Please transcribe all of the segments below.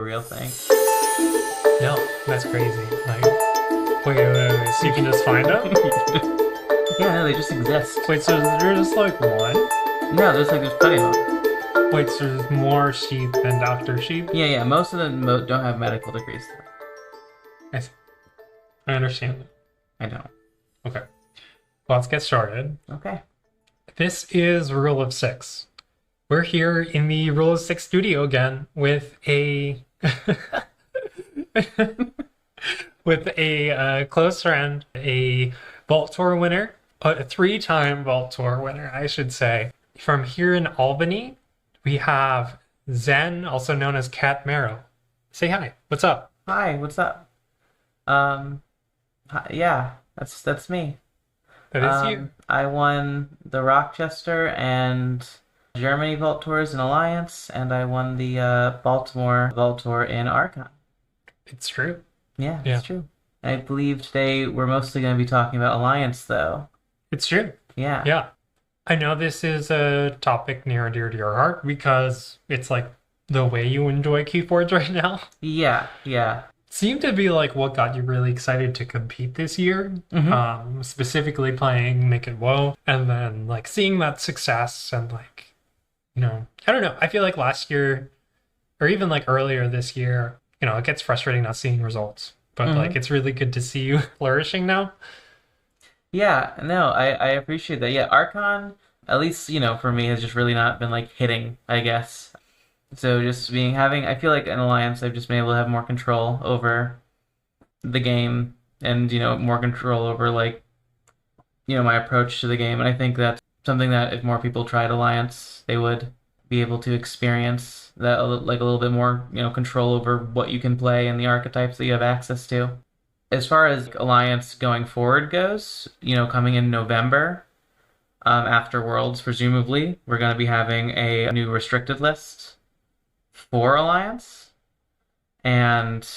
real thing. No, that's crazy. Like, wait. So you can just find them? Yeah, no, they just exist. Wait, so there's just like one? No, there's plenty of them. Wait, so there's more sheep than Dr. Sheep? Yeah, most of them don't have medical degrees though. I see. I understand. I don't. Okay. Well, let's get started. Okay. This is Rule of Six. We're here in the Rule of Six studio again with a with a close friend, a Vault Tour winner, a three-time Vault Tour winner, I should say. From here in Albany, we have Zen, also known as CatMarrow. Say hi. What's up? Hi, what's up? Yeah, that's me. That is you. I won the Rochester and Germany Vault Tours in Alliance, and I won the Baltimore Vault Tour in Archon. It's true. Yeah, it's true. I believe today we're mostly going to be talking about Alliance, though. It's true. Yeah. Yeah. I know this is a topic near and dear to your heart because it's like the way you enjoy keyboards right now. Yeah, yeah. Seemed to be like what got you really excited to compete this year. Specifically playing Make It Woe, and then like seeing that success and like, I don't know. I feel like last year or even like earlier this year, it gets frustrating not seeing results, but like it's really good to see you flourishing now. Yeah, no, I appreciate that. Yeah, Archon, at least, for me, has just really not been like hitting, I guess. So just I feel like in Alliance, I've just been able to have more control over the game and, more control over like, my approach to the game. And I think that's something that if more people tried Alliance, they would be able to experience that like a little bit more, control over what you can play and the archetypes that you have access to. As far as Alliance going forward goes, coming in November, after Worlds, presumably, we're going to be having a new restricted list for Alliance. And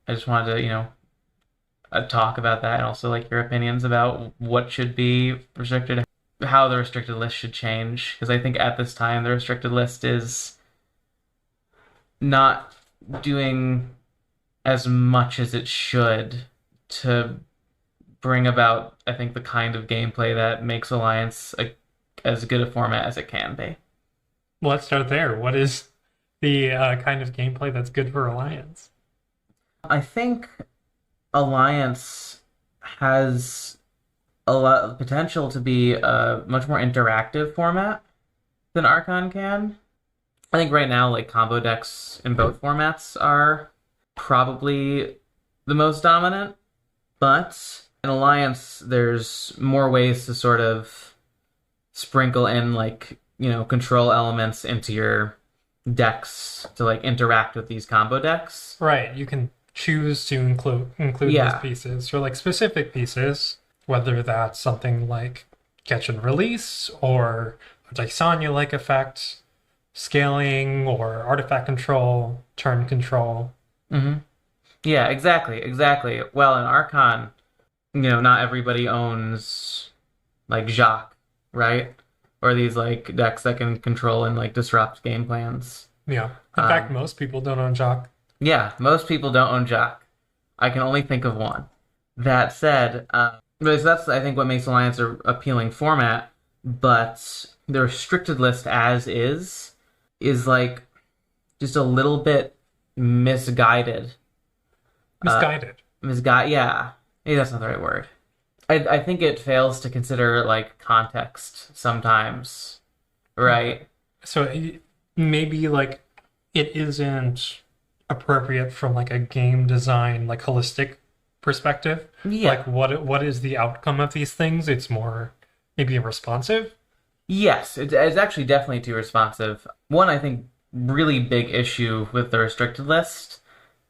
I just wanted to, talk about that and also like your opinions about what should be restricted, how the restricted list should change. Because I think at this time, the restricted list is not doing as much as it should to bring about, I think, the kind of gameplay that makes Alliance as good a format as it can be. Well, let's start there. What is the kind of gameplay that's good for Alliance? I think Alliance has a lot of potential to be a much more interactive format than Archon can. I think right now, like, combo decks in both formats are probably the most dominant. But in Alliance, there's more ways to sort of sprinkle in, like, control elements into your decks to, like, interact with these combo decks. Right. You can choose to include these pieces, or, like, specific pieces, whether that's something like catch and release, or a Dysania-like effect, scaling, or artifact control, turn control. Yeah, exactly. Well, in Archon, not everybody owns, like, Jacques, right? Or these, like, decks that can control and, like, disrupt game plans. Yeah. In fact, most people don't own Jacques. Yeah, most people don't own Jacques. I can only think of one. That said, so that's, I think, what makes Alliance an appealing format, but the restricted list as is, like, just a little bit misguided. Yeah. Maybe that's not the right word. I think it fails to consider, like, context sometimes, right? So maybe, like, it isn't appropriate from, like, a game design, like, holistic perspective. Yeah. Like, what is the outcome of these things? It's more maybe responsive? Yes, it's actually definitely too responsive. One, I think, really big issue with the restricted list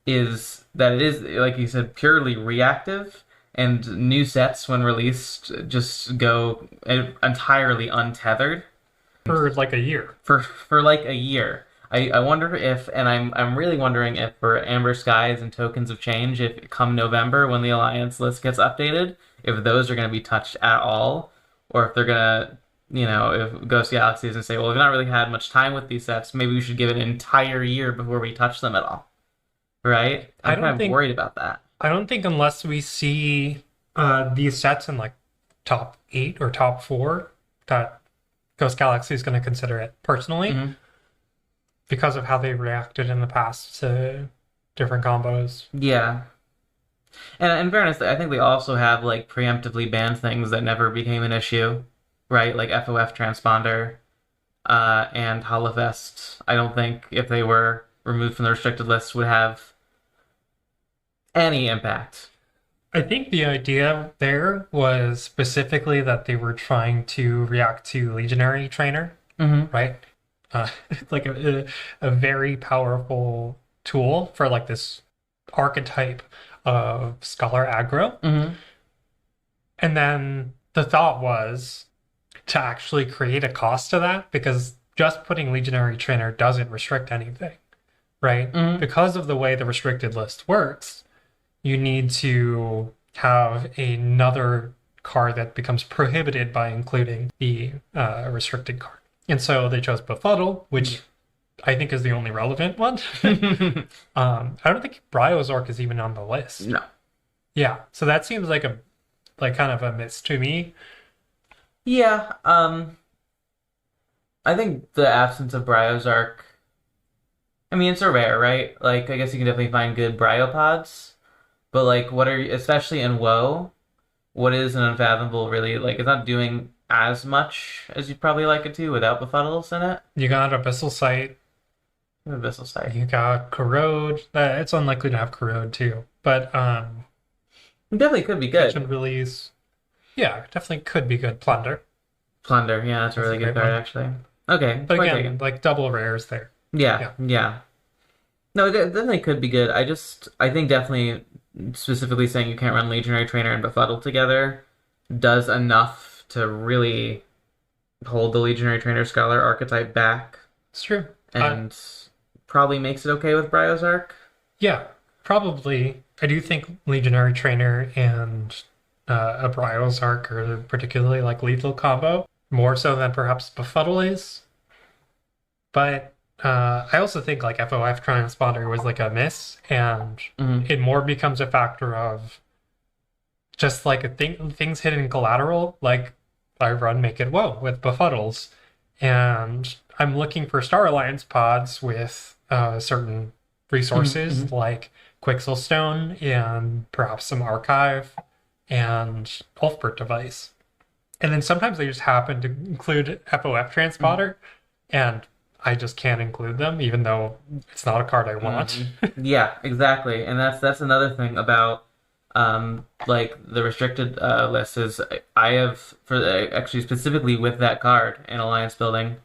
is that it is, like you said, purely reactive, and new sets, when released, just go entirely untethered. For like a year. For like a year. I wonder if, and I'm really wondering if for Amber Skies and Tokens of Change, if come November when the Alliance list gets updated, if those are going to be touched at all, or if they're going to, if Ghost Galaxies and say, well, we've not really had much time with these sets, maybe we should give it an entire year before we touch them at all. right? I I'm don't kind of think worried about that. I don't think unless we see these sets in like top 8 or top 4 that Ghost Galaxy is going to consider it personally Hmm. because of how they reacted in the past to different combos. Yeah. And in fairness, I think they also have like preemptively banned things that never became an issue, right? Like FOF transponder, and Holofest. I don't think if they were removed from the restricted list would have any impact. I think the idea there was specifically that they were trying to react to Legionary Trainer, Hmm. right? Uh, like a very powerful tool for like this archetype of Scholar aggro. Hmm. And then the thought was to actually create a cost to that because just putting Legionary Trainer doesn't restrict anything, right? Hmm. Because of the way the restricted list works, you need to have another card that becomes prohibited by including the restricted card. And so they chose Befuddle, which I think is the only relevant one. I don't think Bryozork is even on the list. No. Yeah, so that seems like a like kind of a miss to me. Yeah, I think the absence of Bryozark, I mean, it's a rare, right? Like, I guess you can definitely find good Bryopods, but like, what are you, especially in WoW, what is an Unfathomable really, like, it's not doing as much as you'd probably like it to without Befuddles in it. You got Abyssal Sight, Abyssal Sight. you got Corrode. It's unlikely to have Corrode too, but It definitely could be Catch good. and Release. Yeah, definitely could be good. Plunder. Plunder, yeah, that's a That's a really good great card, one. actually. Okay, But point again, taken. like double rares there. Yeah, Yeah. yeah. No, it definitely could be good. I think definitely, specifically saying you can't run Legionary Trainer and Befuddle together does enough to really hold the Legionary Trainer Scholar archetype back It's true. and probably makes it okay with Bryozark. Yeah, probably. I do think Legionary Trainer and a Bryozark are particularly like lethal combo, more so than perhaps Befuddle is. But I also think like FOF Transponder was like a miss, and Hmm. it more becomes a factor of just like things hidden collateral. Like I run Make It Woe with Befuddles, and I'm looking for Star Alliance pods with certain Hmm. resources like Quixelstone and perhaps some Archive and Ulfbert device. And then sometimes they just happen to include FOF Hmm. Transponder, and I just can't include them, even though it's not a card I want. Hmm. Yeah, exactly. And that's another thing about like the restricted list is I have for actually specifically with that card in alliance building,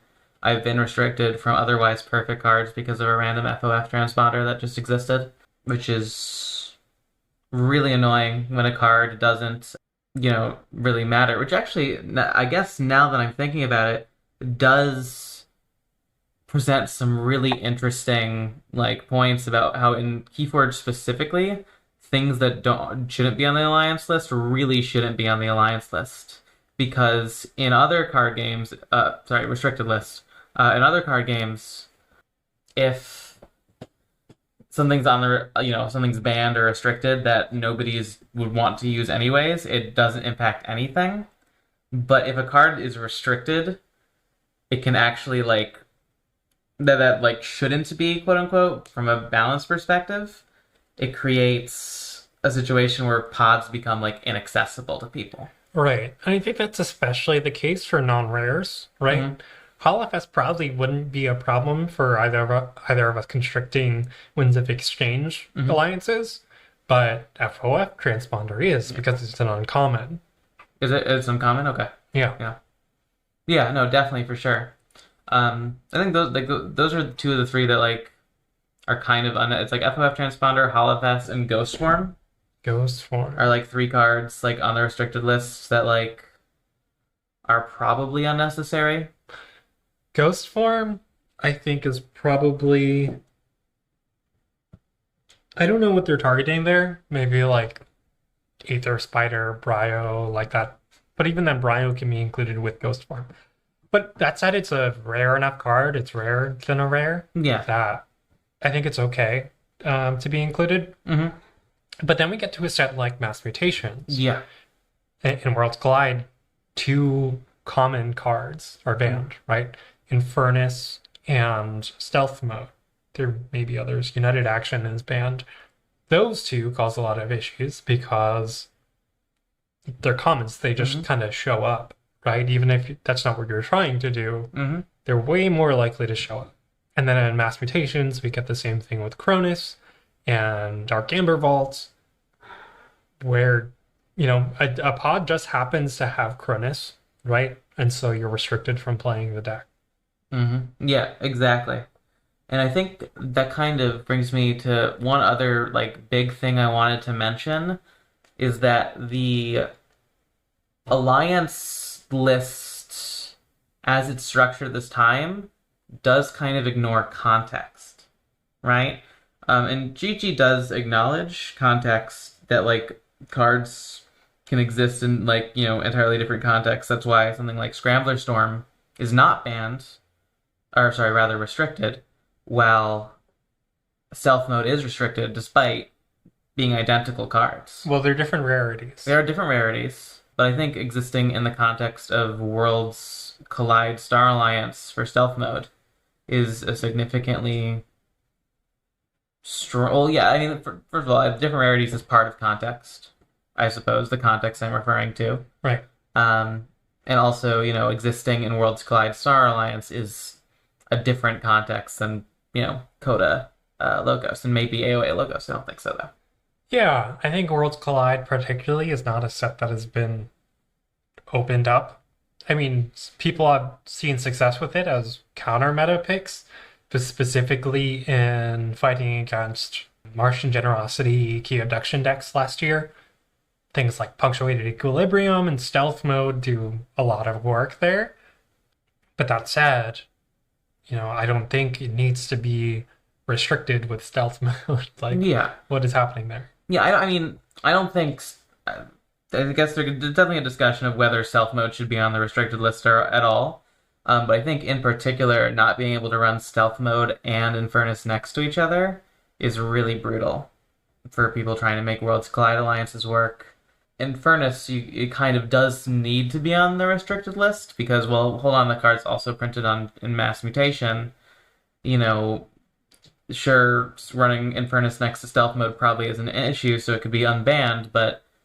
I've been restricted from otherwise perfect cards because of a random FOF transponder that just existed, which is really annoying when a card doesn't, really matter. Which actually, I guess now that I'm thinking about it, does present some really interesting like points about how in Keyforge specifically, things that don't shouldn't be on the alliance list really shouldn't be on the alliance list because in other card games, sorry, restricted lists, in other card games, if something's on the something's banned or restricted that nobody's would want to use anyways, it doesn't impact anything. But if a card is restricted, it can actually like that like shouldn't be quote unquote from a balance perspective. It creates a situation where pods become like inaccessible to people. Right. And I think that's especially the case for non-rares, right? Hmm. HoloFest probably wouldn't be a problem for either of us constricting Winds of Exchange Hmm. alliances, but FOF Transponder is because it's an uncommon. It's uncommon? Okay. Yeah. Yeah. Yeah, no, definitely for sure. I think those are two of the three that like are kind of it's like FOF transponder, Holofest, and Ghost Swarm Ghost are form. like three cards like on the restricted lists that like are probably unnecessary. Ghost form, I think, is probably. I don't know what they're targeting there. Maybe like Aether Spider, Bryo, like that. But even then, Bryo can be included with Ghost form. But that said, it's a rare enough card. It's rare than a rare Yeah. that I think it's okay. to be included. Mm-hmm. But then we get to a set like Mass Mutations. Yeah. In Worlds Collide, two common cards are Mm-hmm. banned, right? Infernus and Stealth Mode. There may be others. United Action is banned. Those two cause a lot of issues because they're commons. They just Mm-hmm. kind of show up, right? Even if that's not what you're trying to do, Mm-hmm. they're way more likely to show up. And then in Mass Mutations, we get the same thing with Cronus and Dark Amber Vault, where, a pod just happens to have Cronus, right? And so you're restricted from playing the deck. Mm-hmm. Yeah, exactly. And I think that kind of brings me to one other like big thing I wanted to mention is that the alliance list as it's structured this time does kind of ignore context, right? And Chi does acknowledge context that like cards can exist in like, entirely different contexts. That's why something like Scrambler Storm is not banned, or sorry, rather restricted, while Stealth Mode is restricted despite being identical cards. Well, they're different rarities. There are different rarities, but I think existing in the context of Worlds Collide Star Alliance for Stealth Mode is a significantly strong. Well, yeah, I mean, first of all, different rarities is part of context, I suppose, the context I'm referring to. Right. Um, and also, existing in Worlds Collide Star Alliance is a different context than, Coda Logos and maybe AOA Logos. I don't think so, though. Yeah, I think Worlds Collide particularly is not a set that has been opened up. I mean, people have seen success with it as counter meta picks, but specifically in fighting against Martian Generosity, Key Abduction decks last year. Things like Punctuated Equilibrium and Stealth Mode do a lot of work there. But that said, I don't think it needs to be restricted with Stealth Mode. Like, Yeah. what is happening there? Yeah, I mean, I don't think. I guess there's definitely a discussion of whether Stealth Mode should be on the restricted list or at all. But I think in particular, not being able to run Stealth Mode and Infernus next to each other is really brutal for people trying to make Worlds Collide alliances work. Infernus, it kind of does need to be on the restricted list because, well, hold on, the card's also printed on in Mass Mutation. You know, sure, running Infernus next to Stealth Mode probably is an issue, so it could be unbanned,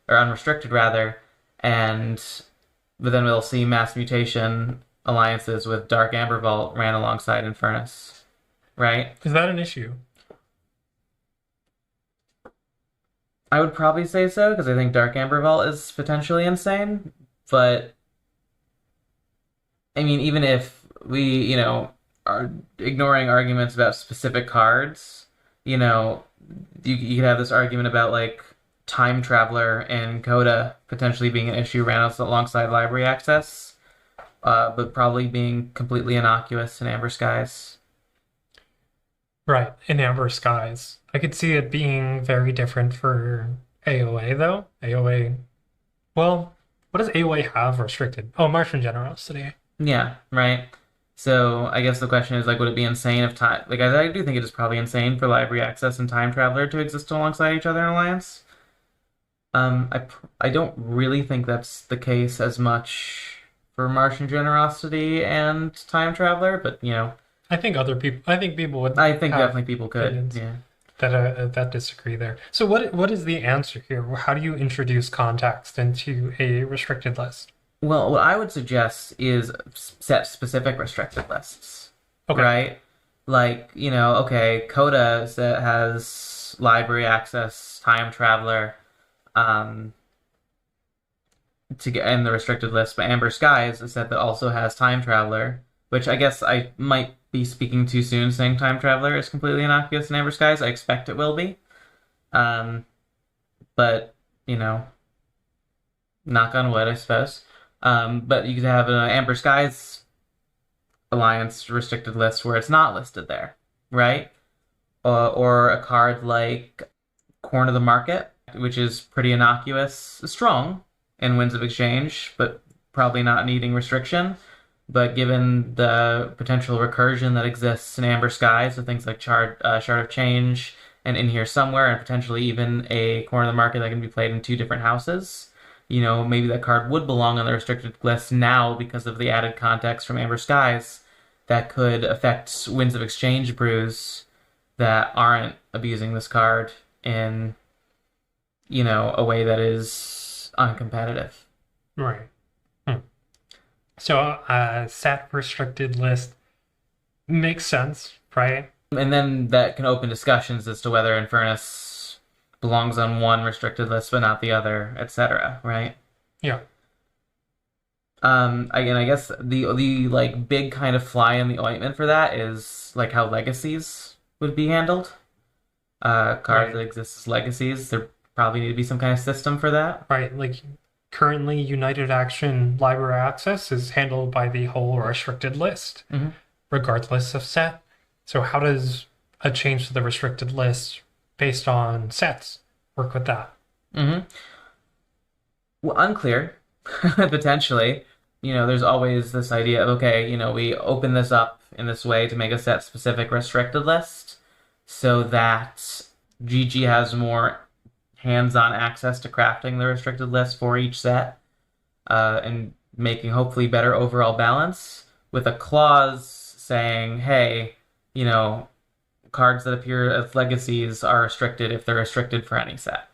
or unrestricted rather, but then we'll see Mass Mutation alliances with Dark Amber Vault ran alongside Infernus, right? Is that an issue? I would probably say so because I think Dark Amber Vault is potentially insane, but I mean, even if we, are ignoring arguments about specific cards, you know, you could have this argument about like Time Traveler and Coda potentially being an issue ran alongside library access, but probably being completely innocuous in Amber Skies. Right, in Amber Skies. I could see it being very different for AOA, though. AOA, well, what does AOA have restricted? Oh, Martian Generosity. Yeah, right. So I guess the question is like, would it be insane if time? Like, I do think it is probably insane for library access and Time Traveler to exist alongside each other in Alliance. I don't really think that's the case as much for Martian Generosity and Time Traveler, but I think people would I think have definitely people could. opinions Yeah. that disagree there. So what is the answer here? How do you introduce context into a restricted list? Well, what I would suggest is set specific restricted lists, Okay. right? Like, okay, Coda has library access, Time Traveler, um, to get in the restricted list, but Amber Skies is a set that also has Time Traveler, which I guess I might be speaking too soon saying Time Traveler is completely innocuous in Amber Skies. I expect it will be. Um, but, knock on wood, I suppose. But you could have an Amber Skies Alliance restricted list where it's not listed there, right? Or a card like Corn of the Market, which is pretty innocuous, strong in Winds of Exchange, but probably not needing restriction. But given the potential recursion that exists in Amber Skies with things like Shard of Change and in here somewhere, and potentially even a corner of the market that can be played in two different houses. Maybe that card would belong on the restricted list now because of the added context from Amber Skies that could affect Winds of Exchange brews that aren't abusing this card in, a way that is uncompetitive. Right. Hmm. So set restricted list makes sense, right? And then that can open discussions as to whether Infernus belongs on one restricted list but not the other, etc. Right? Yeah. Again, I guess the like big kind of fly in the ointment for that is like how legacies would be handled. Cards Right. that exist as legacies, there probably need to be some kind of system for that. Right. Like currently, United Action Library Access is handled by the whole restricted list, Hmm. regardless of set. So how does a change to the restricted list based on sets work with that? Hmm. Well, unclear, potentially. There's always this idea of, okay, we open this up in this way to make a set specific restricted list so that GG has more hands-on access to crafting the restricted list for each set, and making hopefully better overall balance with a clause saying, hey, you know, cards that appear as legacies are restricted if they're restricted for any set.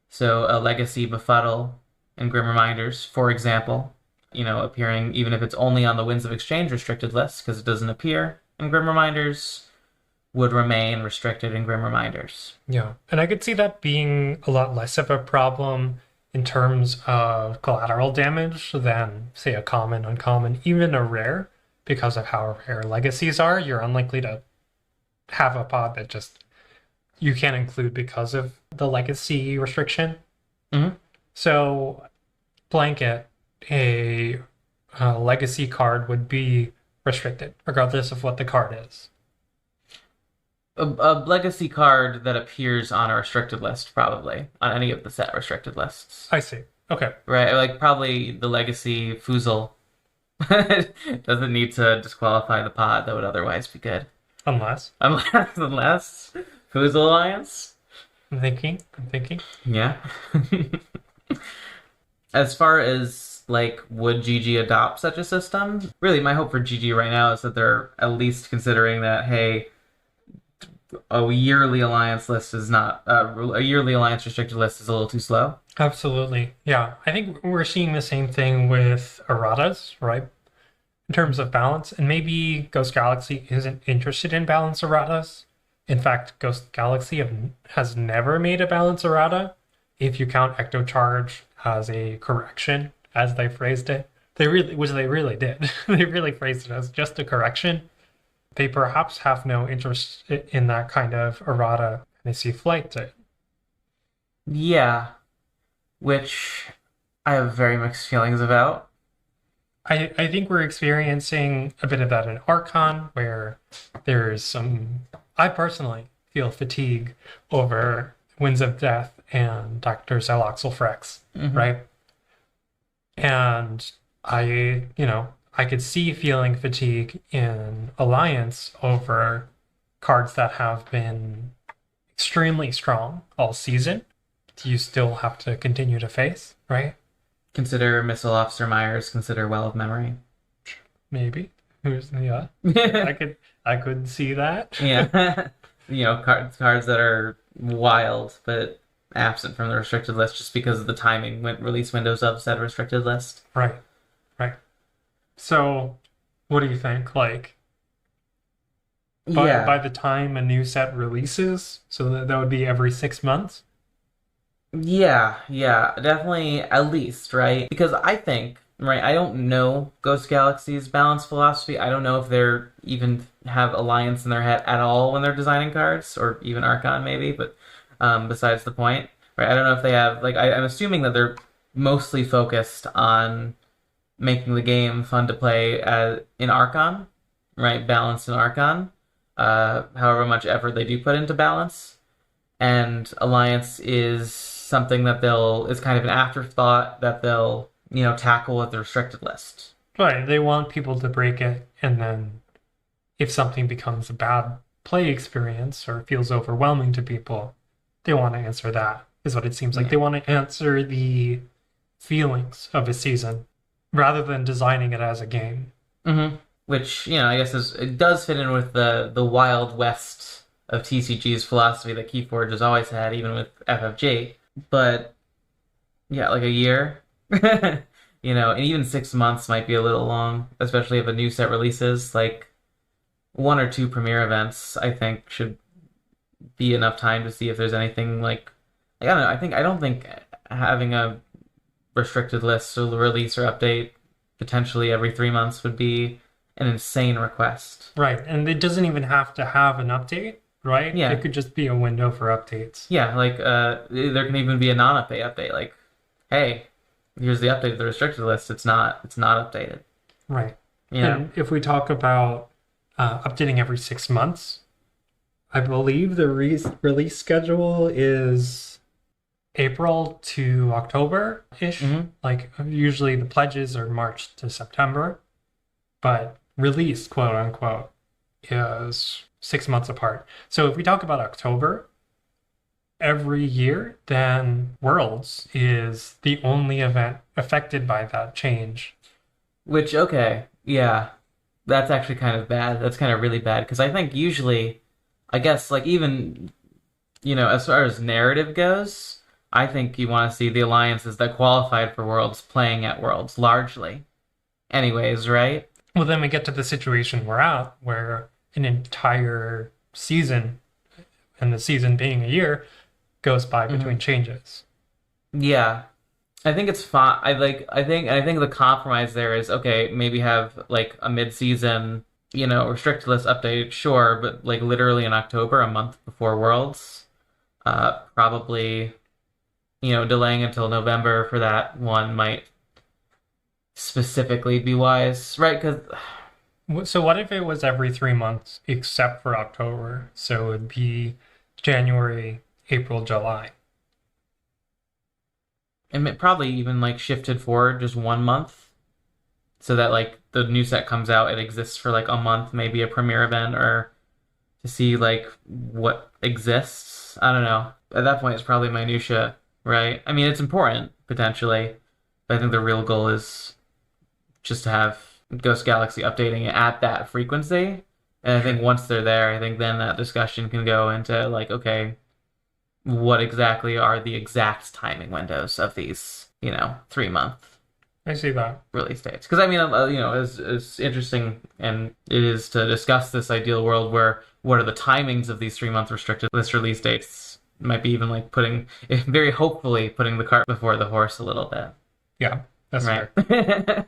So a legacy Befuddle in Grim Reminders, for example, appearing even if it's only on the Winds of Exchange restricted list because it doesn't appear in Grim Reminders, would remain restricted in Grim Reminders. Yeah. And I could see that being a lot less of a problem in terms of collateral damage than, say, a common, uncommon, even a rare, because of how rare legacies are. You're unlikely to have a pod that just you can't include because of the legacy restriction. Mm-hmm. So, blanket, a legacy card would be restricted, regardless of what the card is. A legacy card that appears on a restricted list, probably on any of the set restricted lists, I see. Okay. right? Like probably the legacy Foozle doesn't need to disqualify the pod that would otherwise be good, Unless. unless Foozle Alliance. I'm thinking. Yeah. As far as like would GG adopt such a system, really my hope for GG right now is that they're at least considering that, hey, a yearly alliance list is not a yearly alliance restricted list is a little too slow. Absolutely. Yeah. I think we're seeing the same thing with erratas, right? In terms of balance. And maybe Ghost Galaxy isn't interested in balance erratas. In fact, Ghost Galaxy has never made a balance errata. If you count Ecto Charge as a correction, as they phrased it. They really did. They really phrased it as just a correction. They perhaps have no interest in that kind of errata, and they see flight to it. Yeah, which I have very mixed feelings about. I think we're experiencing a bit of that in Archon, where there's some. I personally feel fatigue over Winds of Death and Dr. Xyloxyl Frex, Mhm. right? And I could see feeling fatigue in Alliance over cards that have been extremely strong all season. You still have to continue to face, right? Consider Missile Officer Myers. Consider Well of Memory. Maybe. Yeah. I could see that. Yeah, cards that are wild but absent from the restricted list just because of the timing when release windows of said restricted list. Right. So, what do you think? Like, by the time a new set releases, so that would be every 6 months? Yeah, definitely at least, right? Because I think, right, I don't know Ghost Galaxy's balance philosophy. I don't know if they're even have Alliance in their head at all when they're designing cards, or even Archon maybe, but besides the point, right? I don't know if they have, like, I'm assuming that they're mostly focused on making the game fun to play in Archon, right? Balanced in Archon, however much effort they do put into balance. And Alliance is something that is kind of an afterthought that they'll, tackle with the restricted list. Right. They want people to break it, and then if something becomes a bad play experience or feels overwhelming to people, they want to answer that, is what it seems like. Yeah. They want to answer the feelings of a season rather than designing it as a game. Which, I guess it does fit in with the Wild West of TCG's philosophy that Keyforge has always had, even with FFG. But yeah, like a year, and even 6 months might be a little long, especially if a new set releases. Like one or two premiere events, I think should be enough time to see if there's anything I don't know. I don't think having a restricted list or release or update potentially every 3 months would be an insane request. Right. And it doesn't even have to have an update, right? Yeah. It could just be a window for updates. Yeah, there can even be a non-update update. Like, hey, here's the update of the restricted list. It's not updated. Right. Yeah. And if we talk about updating every 6 months, I believe the release schedule is April to October-ish. Like usually the pledges are March to September, but release, quote unquote, is 6 months apart. So if we talk about October every year, then Worlds is the only event affected by that change. Which, okay, yeah, that's actually kind of bad. That's kind of really bad because I think usually, I guess, like even, as far as narrative goes, I think you want to see the alliances that qualified for Worlds playing at Worlds largely. Anyways, right? Well, then we get to the situation we're at where an entire season, and the season being a year, goes by between changes. Yeah. I think it's fine. I think the compromise there is okay, maybe have like a mid-season, restricted list update, sure, but like literally in October, a month before Worlds. Probably, delaying until November for that one might specifically be wise, right? Because So what if it was every 3 months except for October? So it would be January, April, July. it probably even like shifted forward just 1 month, so that like the new set comes out, it exists for like a month, maybe a premiere event or to see like what exists. I don't know. At that point, it's probably minutia, right? I mean, it's important potentially, but I think the real goal is just to have Ghost Galaxy updating it at that frequency. And I think once they're there, I think then that discussion can go into like, okay, what exactly are the exact timing windows of these, 3 month I see that. release dates? Because I mean, as interesting and it is to discuss this ideal world where what are the timings of these 3 month restricted list release dates might be even like very hopefully putting the cart before the horse a little bit. Yeah, that's Right. fair.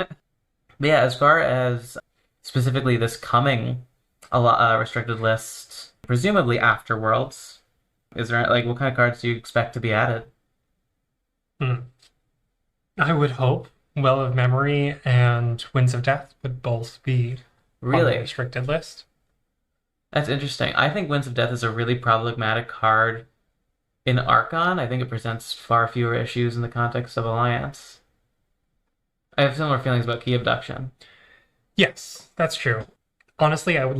But yeah, as far as specifically this coming restricted list, presumably after Worlds, is there like what kind of cards do you expect to be added? I would hope Well of Memory and Winds of Death would both be on the Really? restricted list. That's interesting. I think Winds of Death is a really problematic card in Archon. I think it presents far fewer issues in the context of Alliance. I have similar feelings about Key Abduction. Yes, that's true. Honestly, I would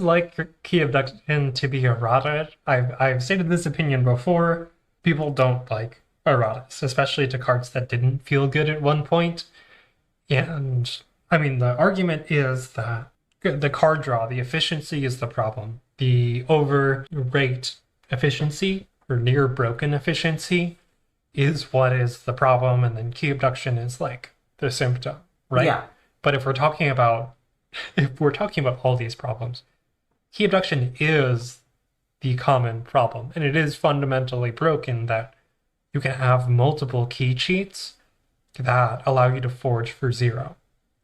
like Key Abduction to be errata. I've stated this opinion before. People don't like erratas, especially to cards that didn't feel good at one point. And I mean, the argument is that the card draw, the efficiency is the problem. The overrate efficiency or near broken efficiency is what is the problem, and then Key Abduction is like the symptom, right? Yeah. But if we're talking about all these problems, Key Abduction is the common problem, and it is fundamentally broken that you can have multiple key cheats that allow you to forge for 0,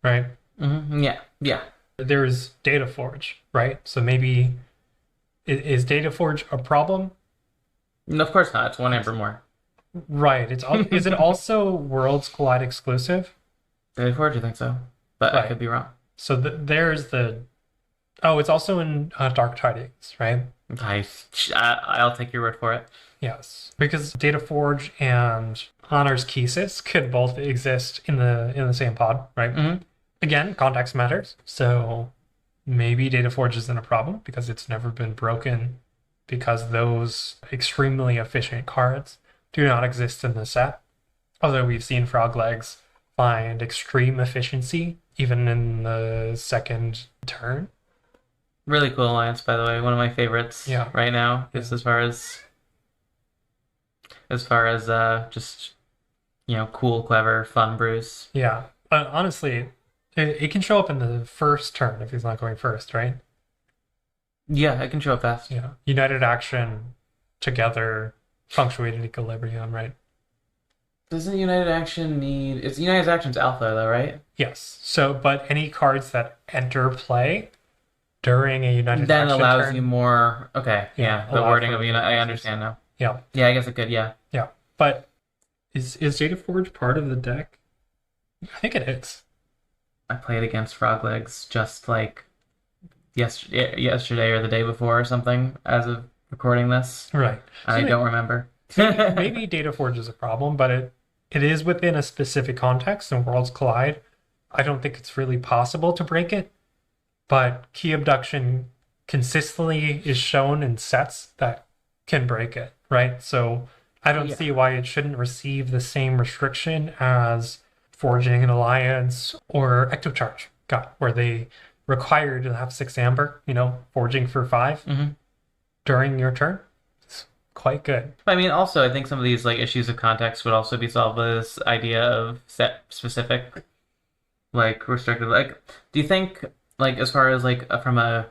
right? Yeah. Yeah. There's Data Forge, right? So maybe is Data Forge a problem? No, of course not. It's one amber more. Right. Is it also Worlds Collide exclusive? Did I forge? I think so, but I Right. could be wrong. So there's the. Oh, it's also in Dark Tidings, right? I'll take your word for it. Yes, because Data Forge and Honor's Kesis could both exist in the same pod, right? Again, context matters. So maybe Data Forge isn't a problem because it's never been broken because those extremely efficient cards do not exist in the set. Although we've seen Frog Legs find extreme efficiency even in the second turn. Really cool alliance, by the way. One of my favorites Yeah. right now, Yeah. just as far as just cool, clever, fun brews. Yeah. Honestly, it can show up in the first turn if he's not going first, right? Yeah, I can show up fast. Yeah. United Action together, punctuated equilibrium, right? Doesn't United Action need? It's United Action's alpha though, right? Yes. So, but any cards that enter play during a United Then Action allows turn, you more. Okay, yeah, the allow wording for of United. I understand now. yeah, Yeah, I guess it could. Yeah, yeah. But is Data Forge part of the deck? I think it is. I played against Froglegs just like yesterday or the day before or something. As of recording this, Right. I So don't remember. maybe Data Forge is a problem, but it is within a specific context and Worlds Collide. I don't think it's really possible to break it, but key abduction consistently is shown in sets that can break it, right? So I don't Yeah. see why it shouldn't receive the same restriction as Forging an Alliance or Ectocharge got, where they require you to have 6 amber, forging for 5 hmm during your turn. It's quite good. I mean, also, I think some of these like issues of context would also be solved by this idea of set specific, like restricted. Like, do you think, like, as far as like from a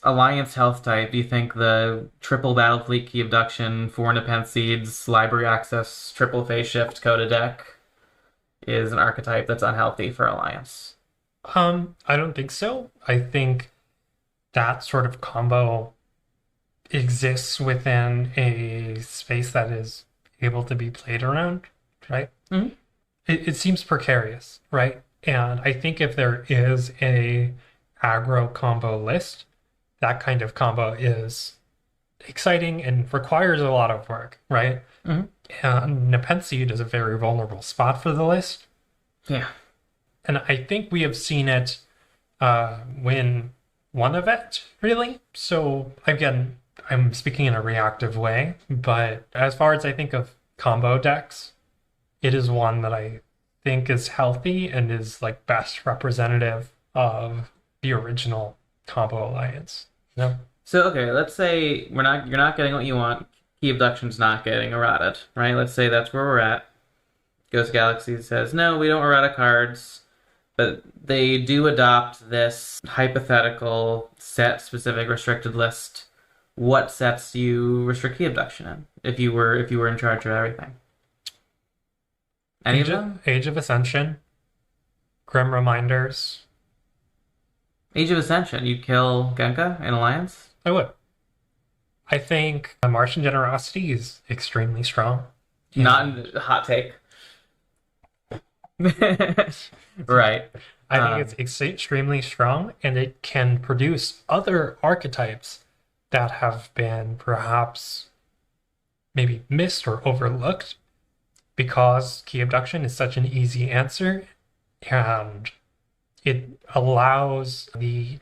alliance health type, do you think the triple battle fleet key abduction, 4 Nepenthe seeds, library access, triple phase shift, coda deck is an archetype that's unhealthy for alliance? I don't think so. I think that sort of combo exists within a space that is able to be played around, right? Mhm. It seems precarious, right? And I think if there is a aggro combo list, that kind of combo is exciting and requires a lot of work, right? Mhm. And Nepenthe is a very vulnerable spot for the list. Yeah. And I think we have seen it win one event, really. So again, I'm speaking in a reactive way, but as far as I think of combo decks, it is one that I think is healthy and is like best representative of the original combo alliance. No. So okay, let's say you're not getting what you want. Key abduction's not getting errated, right? Let's say that's where we're at. Ghost Galaxy says, no, we don't errata cards, but they do adopt this hypothetical set specific restricted list. What sets do you restrict key abduction in if you were in charge of everything? Any of them? Age of Ascension, Grim Reminders. Age of Ascension, you'd kill Genka in Alliance? I would. I think Martian Generosity is extremely strong. Not in hot take. Right. I think it's extremely strong and it can produce other archetypes that have been perhaps maybe missed or overlooked because key abduction is such an easy answer and it allows the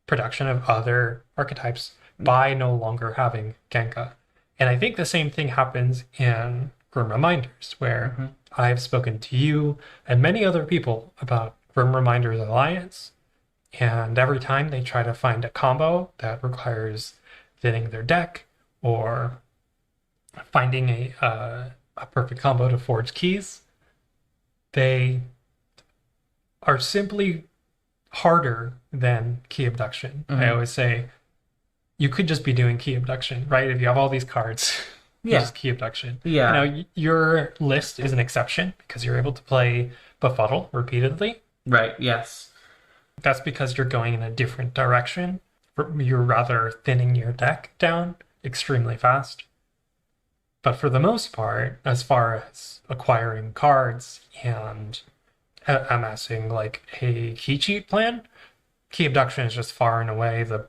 production of other archetypes by no longer having Genka. And I think the same thing happens in Grim Reminders, where I've spoken to you and many other people about Grim Reminders Alliance, and every time they try to find a combo that requires thinning their deck or finding a perfect combo to forge keys, they are simply harder than key abduction. I always say you could just be doing key abduction, right? If you have all these cards, Yeah. just key abduction. Yeah. Now, your list is an exception because you're able to play Befuddle repeatedly. Right, yes. That's because you're going in a different direction. You're rather thinning your deck down extremely fast. But for the most part, as far as acquiring cards and amassing like a key cheat plan, key abduction is just far and away the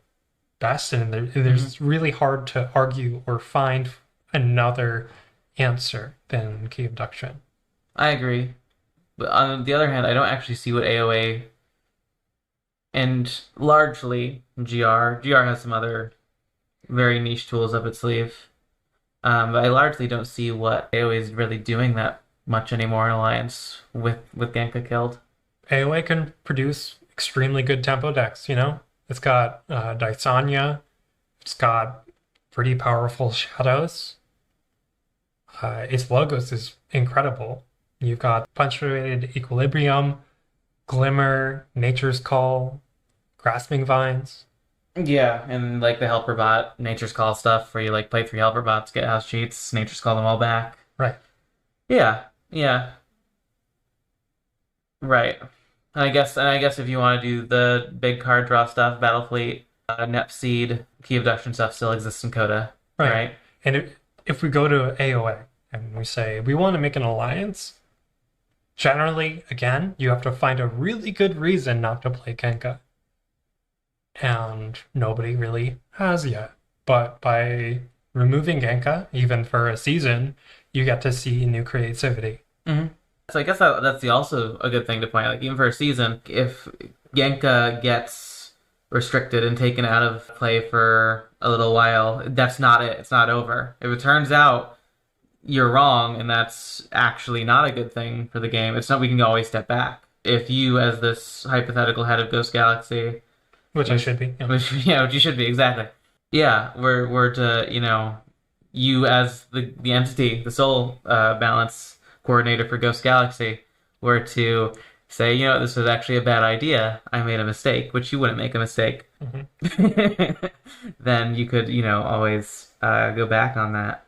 best, and there's really hard to argue or find another answer than key abduction. I agree. But on the other hand, I don't actually see what AOA and largely GR has some other very niche tools up its sleeve. But I largely don't see what AoE is really doing that much anymore in Alliance with Genka killed. AoE can produce extremely good tempo decks, you know? It's got Dysania, it's got pretty powerful shadows. Its logos is incredible. You've got Punctuated Equilibrium, Glimmer, Nature's Call, Grasping Vines. Yeah, and like the helper bot, Nature's Call stuff, where you like play three helper bots, get house cheats, Nature's Call them all back. Right. Yeah, yeah, right. And I guess if you want to do the big card draw stuff, Battlefleet, Nep Seed, Key Abduction stuff still exists in Coda, Right. right? And if we go to AoA and we say we want to make an alliance, generally, again, you have to find a really good reason not to play Kenka. And nobody really has yet. But by removing Genka, even for a season, you get to see new creativity. Mm-hmm. So I guess that's also a good thing to point out. Like even for a season, if Genka gets restricted and taken out of play for a little while, that's not it. It's not over. If it turns out you're wrong and that's actually not a good thing for the game, it's not. We can always step back. If you, as this hypothetical head of Ghost Galaxy, Which I should be. Yeah. which you should be exactly, yeah, we're to you as the entity, the soul balance coordinator for Ghost Galaxy, were to say, this was actually a bad idea. I made a mistake, which you wouldn't make a mistake. Mm-hmm. Then you could, always go back on that.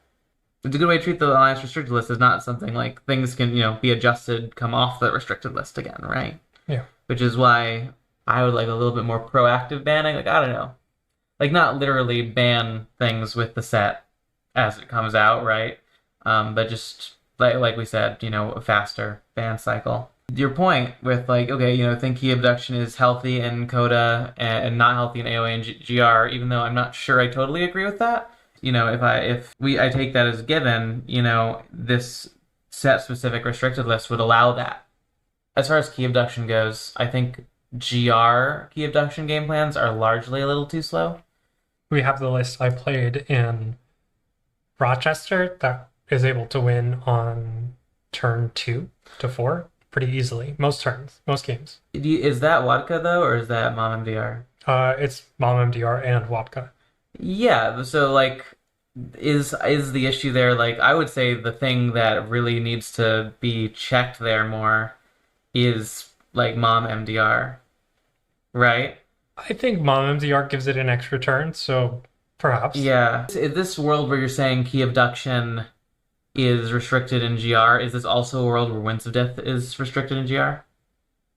It's a good way to treat the Alliance restricted list. Is not something like things can, be adjusted, come off the restricted list again, right? Yeah. Which is why I would like a little bit more proactive banning. Like, I don't know. Like, not literally ban things with the set as it comes out, right? But just like we said, a faster ban cycle. Your point with like, okay, think Key Abduction is healthy in Coda and not healthy in AoA and GR, even though I'm not sure I totally agree with that. I take that as a given, this set specific restricted list would allow that. As far as Key Abduction goes, I think GR Key Abduction game plans are largely a little too slow. We have the list I played in Rochester that is able to win on turn 2 to 4 pretty easily. Most turns, most games. Is that Wadka though, or is that Mom MDR? It's Mom MDR and Wapka. Yeah, so like is the issue there, like I would say the thing that really needs to be checked there more is like Mom MDR, right? I think Mom MDR gives it an extra turn, so perhaps. Yeah. In this world where you're saying Key Abduction is restricted in GR, is this also a world where Winds of Death is restricted in GR?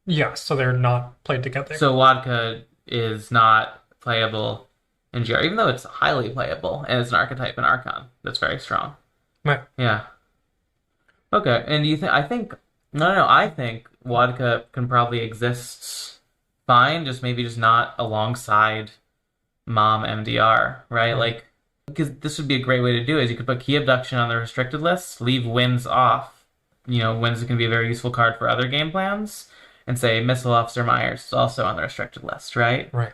Yeah, so they're not played together. So Wadka is not playable in GR, even though it's highly playable and it's an archetype in Archon that's very strong. Right. Yeah. Okay, and do you think? I think Wadka can probably exist fine, maybe just not alongside Mom MDR, right? Like, because this would be a great way to do it, is you could put Key Abduction on the restricted list, leave Winds off. Winds can be a very useful card for other game plans, and say Missile Officer Myers is also on the restricted list, right? Right.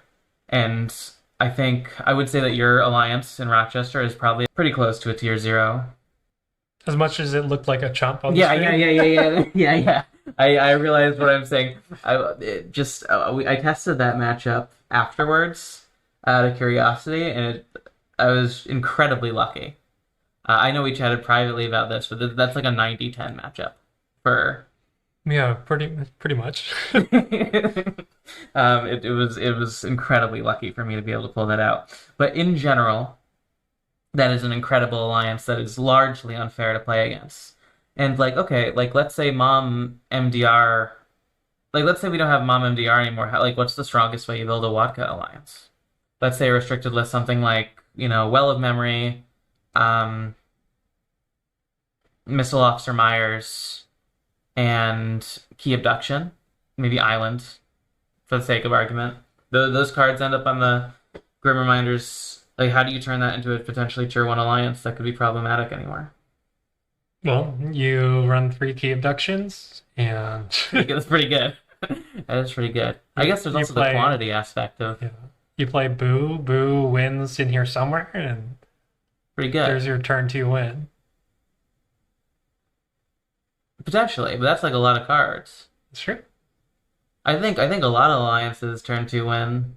And I would say that your alliance in Rochester is probably pretty close to a tier 0. As much as it looked like a chump on the Yeah, screen. yeah. I realized what I'm saying. I tested that matchup afterwards out of curiosity, and I was incredibly lucky. I know we chatted privately about this, but that's like a 90-10 matchup for. Yeah, pretty much. It was incredibly lucky for me to be able to pull that out. But in general, that is an incredible alliance that is largely unfair to play against. And like, okay, like let's say Mom MDR, like let's say we don't have Mom MDR anymore. What's the strongest way you build a Wadka alliance? Let's say a restricted list, something like, Well of Memory, Missile Officer Myers, and Key Abduction, maybe Island, for the sake of argument. Those cards end up on the Grim Reminders. Like, how do you turn that into a potentially tier 1 alliance that could be problematic anymore? Well, you run 3 Key Abductions, and That's pretty good. That is pretty good. I guess there's You also the play, quantity aspect of yeah, you play Boo. Boo wins in here somewhere, and pretty good. there's your turn two win. Potentially, but that's like a lot of cards. It's true. I think a lot of alliances turn to win,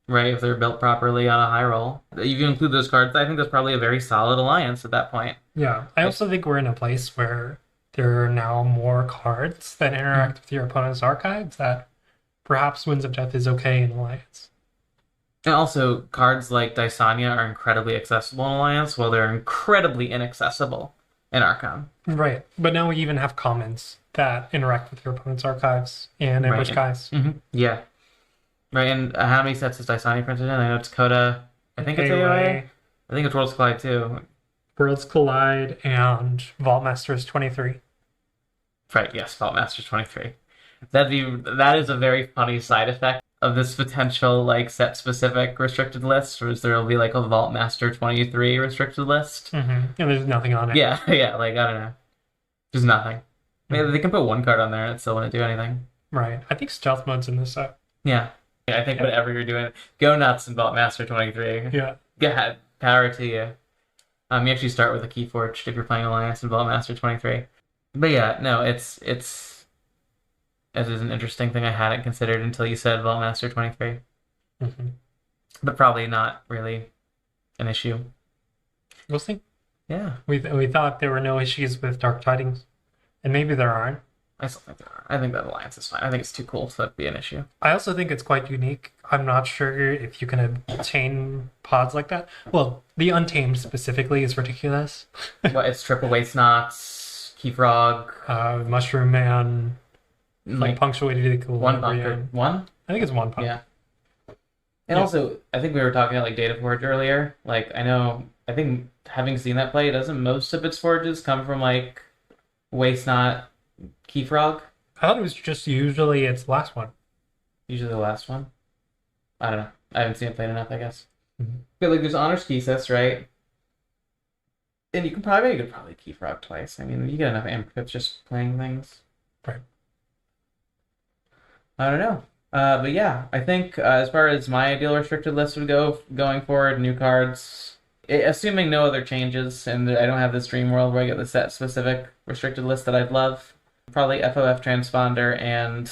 right, if they're built properly on a high roll. If you include those cards, I think that's probably a very solid alliance at that point. Yeah, I Like, also think we're in a place where there are now more cards that mhm. interact with your opponent's archives that perhaps Winds of Death is okay in Alliance. And also, cards like Dysania are incredibly accessible in Alliance, while they're incredibly inaccessible in Archon. Right, but now we even have commons that interact with your opponent's archives and Right. ambush guys. Yeah. Right. And how many sets is Dysania printed in? I know it's Coda. I think it's AOA. AOA, I think it's Worlds Collide too. Worlds Collide, and Vault Masters 23. Right. Yes. Vault Masters 23. That is a very funny side effect of this potential like set specific restricted list, whereas there will be like a Vault Master 23 restricted list. And there's nothing on it. Yeah. Yeah. Like I don't know. Just nothing. Maybe Mhm. they can put one card on there and it still wouldn't do anything. Right. I think stealth mode's in this set. Yeah. I think Yeah. whatever you're doing, go nuts in Vault Master 23. Yeah. Yeah, power to you. You actually start with a Keyforged if you're playing Alliance and Vault Master 23. But yeah, no, it is an interesting thing I hadn't considered until you said Vault Master 23. hmm But probably not really an issue. We'll see. Yeah, We thought there were no issues with Dark Tidings, and maybe there aren't. I still think there are. I think that Alliance is fine. I think it's too cool so that'd be an issue. I also think it's quite unique. I'm not sure if you can obtain pods like that. Well, the Untamed specifically is ridiculous. What, it's triple waste knots, Key Frog, Mushroom Man, like like punctuated one bunker. One? I think it's one pump. Yeah. And Yeah. also, I think we were talking about like Data Forge earlier. Like, I think having seen that play, doesn't most of its forges come from like Waste Not Key Frog? I thought it was just usually its last one. Usually the last one. I don't know. I haven't seen it played enough, I guess. Mhm. But like, there's Honor Ski sets, right? And you could probably Key Frog twice. I mean, you get enough amp just playing things. Right. I don't know. But yeah, I think as far as my ideal restricted list would go going forward, new cards, assuming no other changes, and I don't have this dream world where I get the set specific restricted list that I'd love, probably FOF Transponder and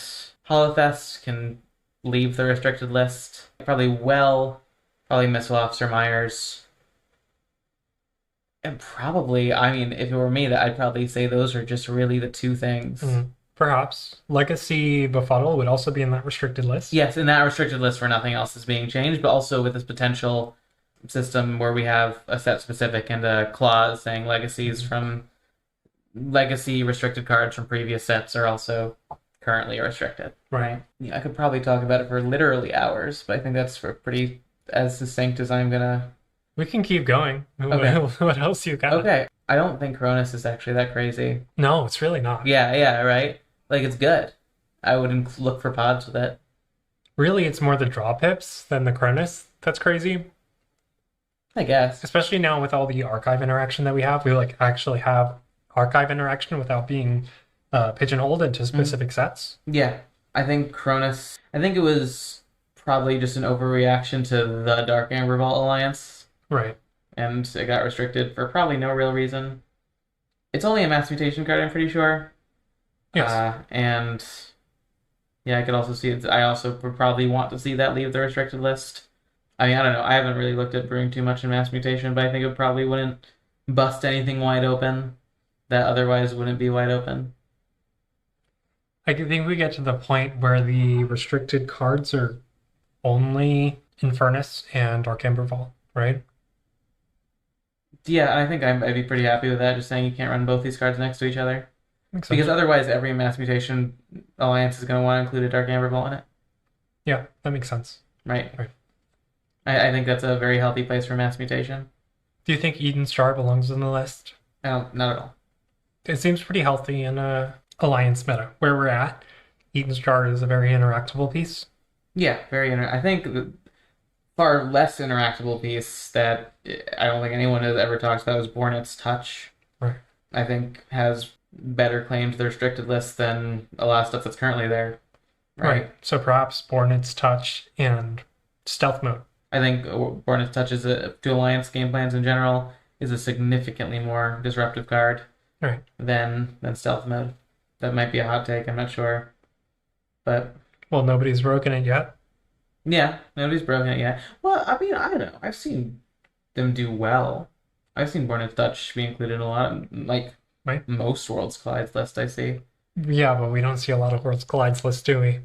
Holofest can leave the restricted list. Probably Missile Officer Myers, and probably, I mean, if it were me, that I'd probably say those are just really the two things. Perhaps Legacy Befuddle would also be in that restricted list. Yes, in that restricted list where nothing else is being changed, but also with this potential system where we have a set specific and a clause saying legacy restricted cards from previous sets are also currently restricted. Right. Yeah, I could probably talk about it for literally hours, but I think that's for pretty as succinct as I'm gonna. We can keep going. Okay. What else you got? Okay, I don't think Cronus is actually that crazy. No, it's really not. Yeah, yeah, right. Like it's good. I would look for pods with it. Really, it's more the draw pips than the Cronus that's crazy. I guess. Especially now with all the archive interaction that we have. We like actually have archive interaction without being pigeonholed into specific sets. Yeah, I think Cronus. I think it was probably just an overreaction to the Dark Amber Vault Alliance, Right. and it got restricted for probably no real reason. It's only a mass mutation card, I'm pretty sure. Yes. And yeah, I could also see it. I also would probably want to see that leave the restricted list. I mean, I don't know. I haven't really looked at brewing too much in mass mutation, but I think it probably wouldn't bust anything wide open that otherwise wouldn't be wide open. I think we get to the point where the restricted cards are only Infernus and Dark Amber Vault, right? Yeah, I think I'd be pretty happy with that. Just saying you can't run both these cards next to each other. Makes sense. Because otherwise, every mass mutation alliance is going to want to include a Dark Amber Vault in it, Yeah, that makes sense. right? Right. I think that's a very healthy place for mass mutation. Do you think Eden's Jar belongs on the list? No, not at all. It seems pretty healthy in a Alliance meta. Where we're at, Eden's Jar is a very interactable piece. Yeah, I think the far less interactable piece that I don't think anyone has ever talked about is Bornet's Touch. Right. I think has better claim to the restricted list than a lot of stuff that's currently there. right? Right. So perhaps Born Its Touch and Stealth Mode. I think Born Its Touch to Alliance game plans in general is a significantly more disruptive card Right. than Stealth Mode. That might be a hot take. I'm not sure, but Well, nobody's broken it yet. yeah, nobody's broken it yet. Well, I mean, I don't know. I've seen them do well. I've seen Born Its Touch be included in a lot of, like, Right. most Worlds Collides lists I see. Yeah, but we don't see a lot of Worlds Collides lists, do we?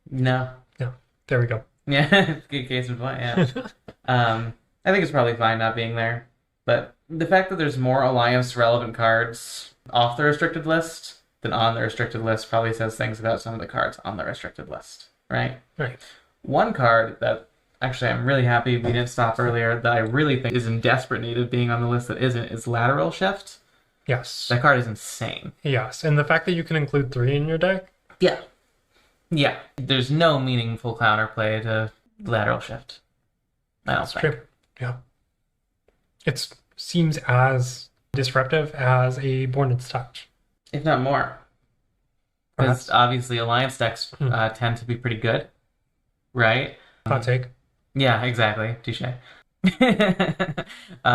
No. No. There we go. Yeah, good case in point, yeah. I think it's probably fine not being there. But the fact that there's more Alliance relevant cards off the restricted list than on the restricted list probably says things about some of the cards on the restricted list, right? Right. One card that actually I'm really happy we didn't stop earlier that I really think is in desperate need of being on the list that isn't is Lateral Shift. Yes. That card is insane. Yes. And the fact that you can include 3 in your deck. Yeah. Yeah. There's no meaningful counterplay to Lateral Shift. I don't That's think. true. Yeah. It seems as disruptive as a Born Its Touch. If not more. Because obviously Alliance decks tend to be pretty good, right? Hot take. Yeah, exactly. Touche.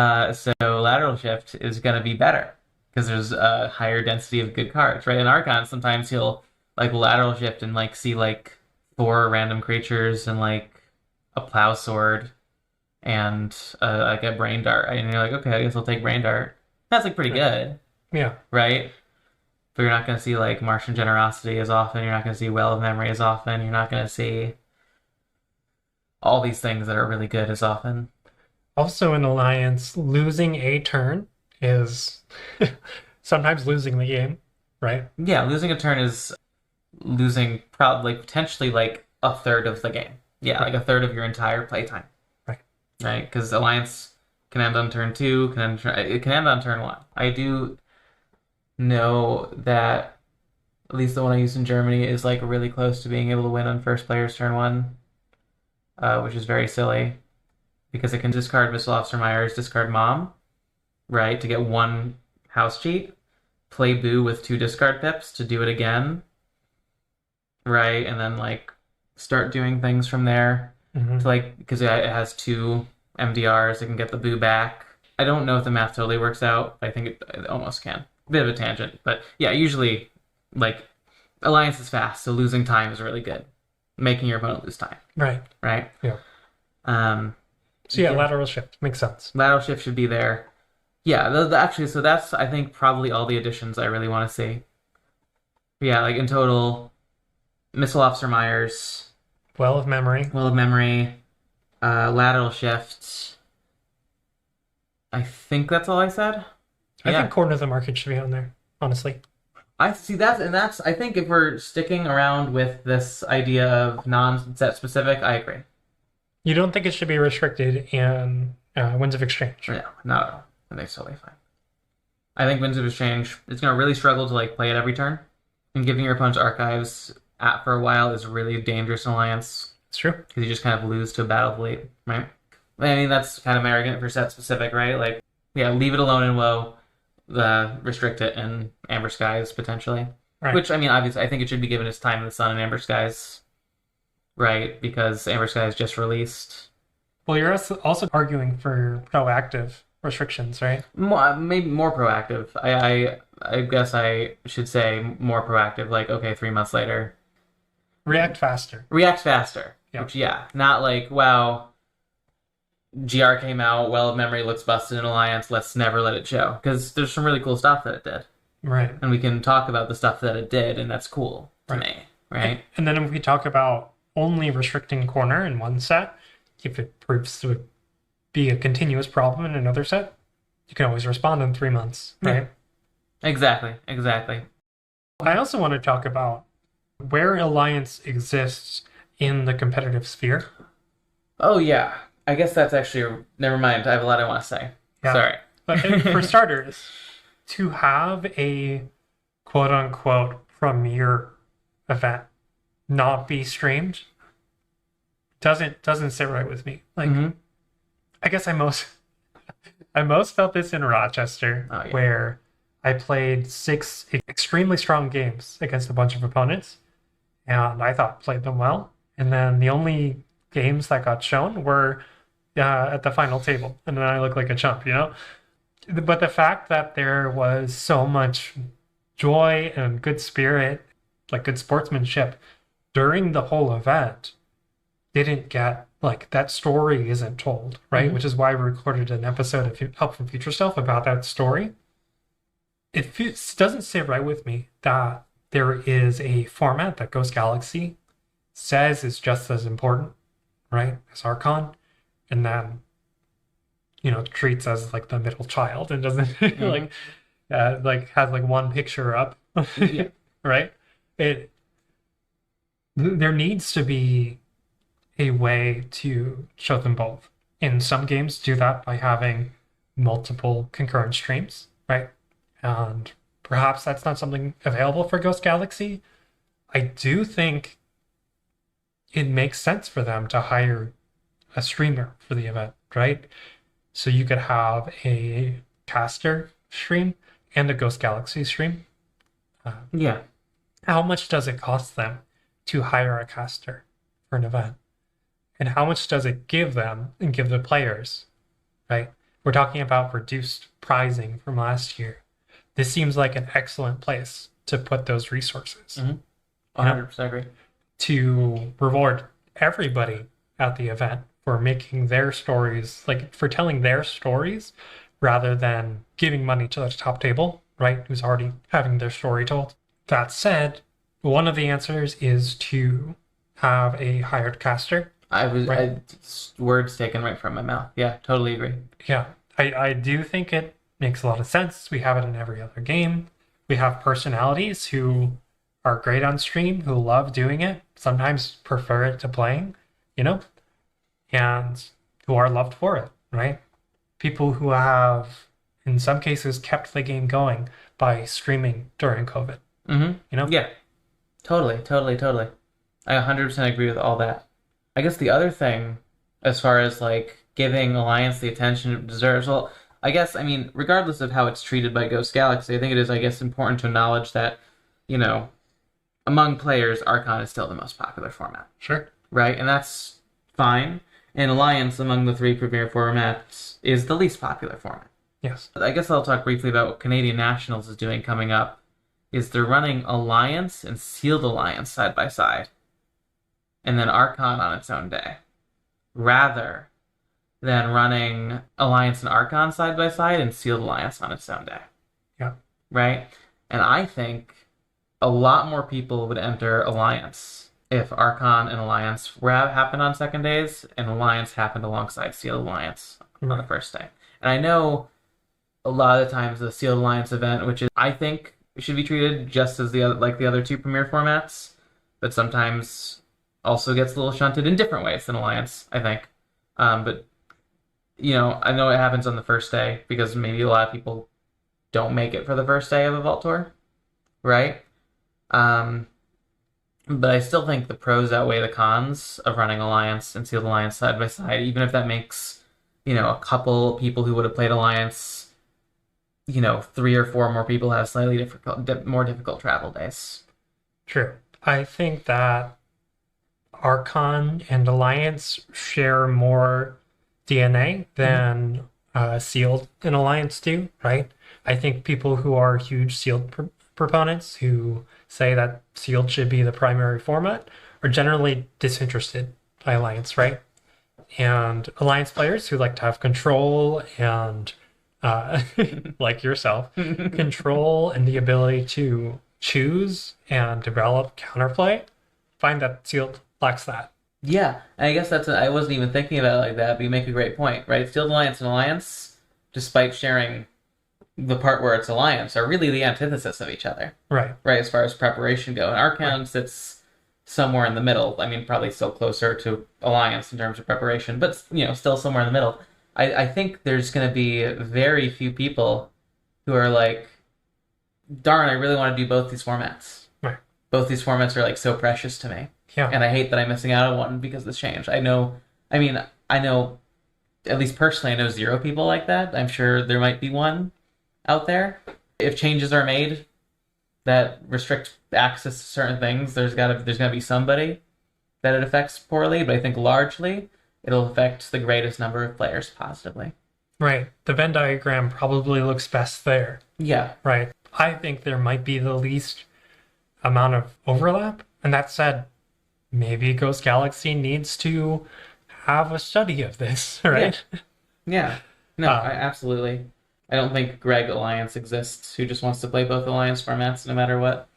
So Lateral Shift is going to be better because there's a higher density of good cards, right? In Archon, sometimes he'll like Lateral Shift and like see like 4 random creatures and like a Plow Sword and like a Brain Dart, right? And you're like, okay, I guess I'll take Brain Dart. That's like pretty good, Yeah. right? But you're not going to see like Martian Generosity as often. You're not going to see Well of Memory as often. You're not going to see all these things that are really good as often. Also in Alliance, losing a turn is sometimes losing the game, right? Yeah, losing a turn is losing probably potentially like a third of the game. Yeah, like a third of your entire playtime. Right. Right? Because Alliance can end on turn 2, it can end on turn 1. I do know that at least the one I used in Germany is like really close to being able to win on first player's turn 1, which is very silly because it can discard Missile Officer Myers, discard Mom, right, to get 1 house cheat, play Boo with 2 discard pips to do it again, right, and then like start doing things from there to like because it has 2 MDRs, it can get the Boo back. I don't know if the math totally works out. I think it almost can. Bit of a tangent, but yeah, usually like Alliance is fast, so losing time is really good. Making your opponent lose time. Right. Right? Yeah. So yeah, Lateral Shift makes sense. Lateral Shift should be there. Yeah, actually, so that's I think probably all the additions I really want to see. Yeah, like in total, Missile Officer Myers, Well of Memory. Lateral Shift. I think that's all I said. I think Corner of the Market should be on there, honestly. I see that's I think if we're sticking around with this idea of non-set specific, I agree. You don't think it should be restricted in Winds of Exchange? No, not at all. I think it's totally fine. I think Winds of Exchange, it's going to really struggle to like play it every turn. And giving your opponent's archives for a while is really dangerous in Alliance. It's true. Because you just kind of lose to a battle of late, right? I mean, that's kind of arrogant for set specific, right? Like, yeah, leave it alone in WoW, restrict it in Amber Skies, potentially. Right. Which, I mean, obviously, I think it should be given its time in the sun in Amber Skies, right? Because Amber Skies just released. Well, you're also arguing for proactive restrictions, right? Maybe more proactive. I guess I should say more proactive. Like, okay, 3 months later. React faster. React faster. Yeah. Which, yeah, not like, wow, GR came out, Well of Memory looks busted in Alliance, let's never let it show. Because there's some really cool stuff that it did. Right. And we can talk about the stuff that it did, and that's cool to me, right? And then if we talk about only restricting Corner in one set, if it proves to be a continuous problem in another set, you can always respond in 3 months, right? Exactly. I also want to talk about where Alliance exists in the competitive sphere. Oh, yeah. I guess that's actually... Never mind. I have a lot I want to say. Yeah. Sorry. But for starters, to have a quote-unquote premier event not be streamed doesn't sit right with me. Like, I guess I most felt this in Rochester, where I played 6 extremely strong games against a bunch of opponents, and I thought played them well. And then the only games that got shown were at the final table, and then I look like a chump, you know? But the fact that there was so much joy and good spirit, like good sportsmanship during the whole event, didn't get like that story isn't told, right? Mm-hmm. Which is why we recorded an episode of Help from Future Self about that story. Doesn't sit right with me that there is a format that Ghost Galaxy says is just as important, right, as Archon, and then treats as like the middle child and doesn't Mm-hmm. like has like one picture up, Yeah. right? It there needs to be a way to show them both. In some games, do that by having multiple concurrent streams, right? And perhaps that's not something available for Ghost Galaxy. I do think it makes sense for them to hire a streamer for the event, right? So you could have a caster stream and a Ghost Galaxy stream. Uh, Yeah. how much does it cost them to hire a caster for an event? And how much does it give them and give the players, right? We're talking about reduced pricing from last year. This seems like an excellent place to put those resources, Mm-hmm. you know, 100% agree. to reward everybody at the event for making their stories, like for telling their stories rather than giving money to the top table, right? Who's already having their story told. That said, one of the answers is to have a hired caster, right? Words taken right from my mouth. Yeah, totally agree. Yeah, I do think it makes a lot of sense. We have it in every other game. We have personalities who are great on stream, who love doing it, sometimes prefer it to playing, you know, and who are loved for it, right? People who have, in some cases, kept the game going by streaming during COVID, Mm-hmm. you know? Yeah, totally, totally, totally. I 100% agree with all that. I guess the other thing, as far as like giving Alliance the attention it deserves, well, I guess, I mean, regardless of how it's treated by Ghost Galaxy, I think it is, I guess, important to acknowledge that, you know, among players, Archon is still the most popular format, Sure. right? And that's fine. And Alliance, among the three premier formats, is the least popular format. Yes. I guess I'll talk briefly about what Canadian Nationals is doing coming up. Is they're running Alliance and Sealed Alliance side by side, and then Archon on its own day, rather than running Alliance and Archon side by side and Sealed Alliance on its own day. Yeah. Right? And I think a lot more people would enter Alliance if Archon and Alliance happened on second days and Alliance happened alongside Sealed Alliance on the first day. And I know a lot of the times the Sealed Alliance event, which is I think should be treated just as the other two premier formats, but sometimes also gets a little shunted in different ways than Alliance, I think. But I know it happens on the first day because maybe a lot of people don't make it for the first day of a Vault Tour, right? But I still think the pros outweigh the cons of running Alliance and Sealed Alliance side by side, even if that makes, a couple people who would have played Alliance, three or four more people have slightly more difficult travel days. True. I think that Archon and Alliance share more DNA than Sealed and Alliance do, right? I think people who are huge Sealed proponents who say that Sealed should be the primary format are generally disinterested by Alliance, right? And Alliance players who like to have control and like yourself, control and the ability to choose and develop counterplay, find that Sealed lacks that. Yeah, and I guess I wasn't even thinking about it like that, but you make a great point, right? Sealed Alliance and Alliance, despite sharing the part where it's Alliance, are really the antithesis of each other, Right. right? As far as preparation go, and Archon sits somewhere in the middle. I mean, probably still closer to Alliance in terms of preparation, but still somewhere in the middle. I think there's going to be very few people who are like, darn, I really want to do both these formats. Right. Both these formats are like so precious to me. Yeah. And I hate that I'm missing out on one because of this change. I know, at least personally, I know zero people like that. I'm sure there might be one out there. If changes are made, that restrict access to certain things, there's gotta be somebody that it affects poorly, but I think largely it'll affect the greatest number of players positively. Right. The Venn diagram probably looks best there. Yeah. Right. I think there might be the least amount of overlap. And that said, maybe Ghost Galaxy needs to have a study of this, right? Yeah. Yeah. No, Uh, absolutely. I don't think Greg Alliance exists who just wants to play both Alliance formats no matter what.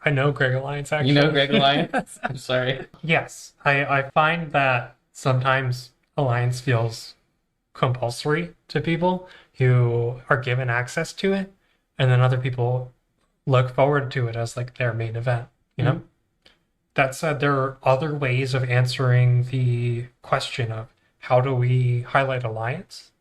I know Greg Alliance You know actually. Greg Alliance? I'm sorry. Yes, I find that sometimes Alliance feels compulsory to people who are given access to it, and then other people look forward to it as like their main event, you know? Mhm. That said, there are other ways of answering the question of how do we highlight Alliance?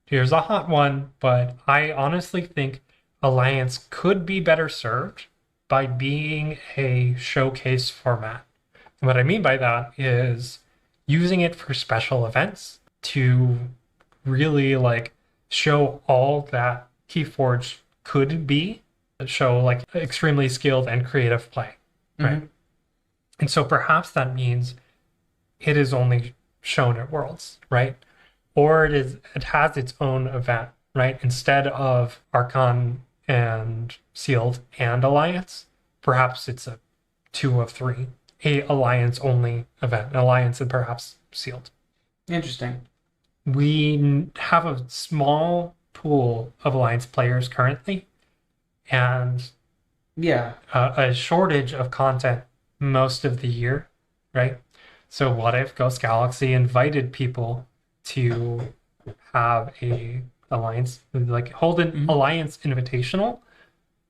Here's a hot one, but I honestly think Alliance could be better served by being a showcase format. And what I mean by that is using it for special events to really like show all that Keyforge could be, show like extremely skilled and creative play, right? Mhm. And so perhaps that means it is only shown at Worlds, right? Or it has its own event, right? Instead of Archon and Sealed and Alliance, perhaps it's a two of three, a Alliance only event, an Alliance and perhaps Sealed. Interesting. We have a small pool of Alliance players currently, and Yeah. a shortage of content most of the year, right? So what if Ghost Galaxy invited people to have a alliance, like hold an Mhm. alliance invitational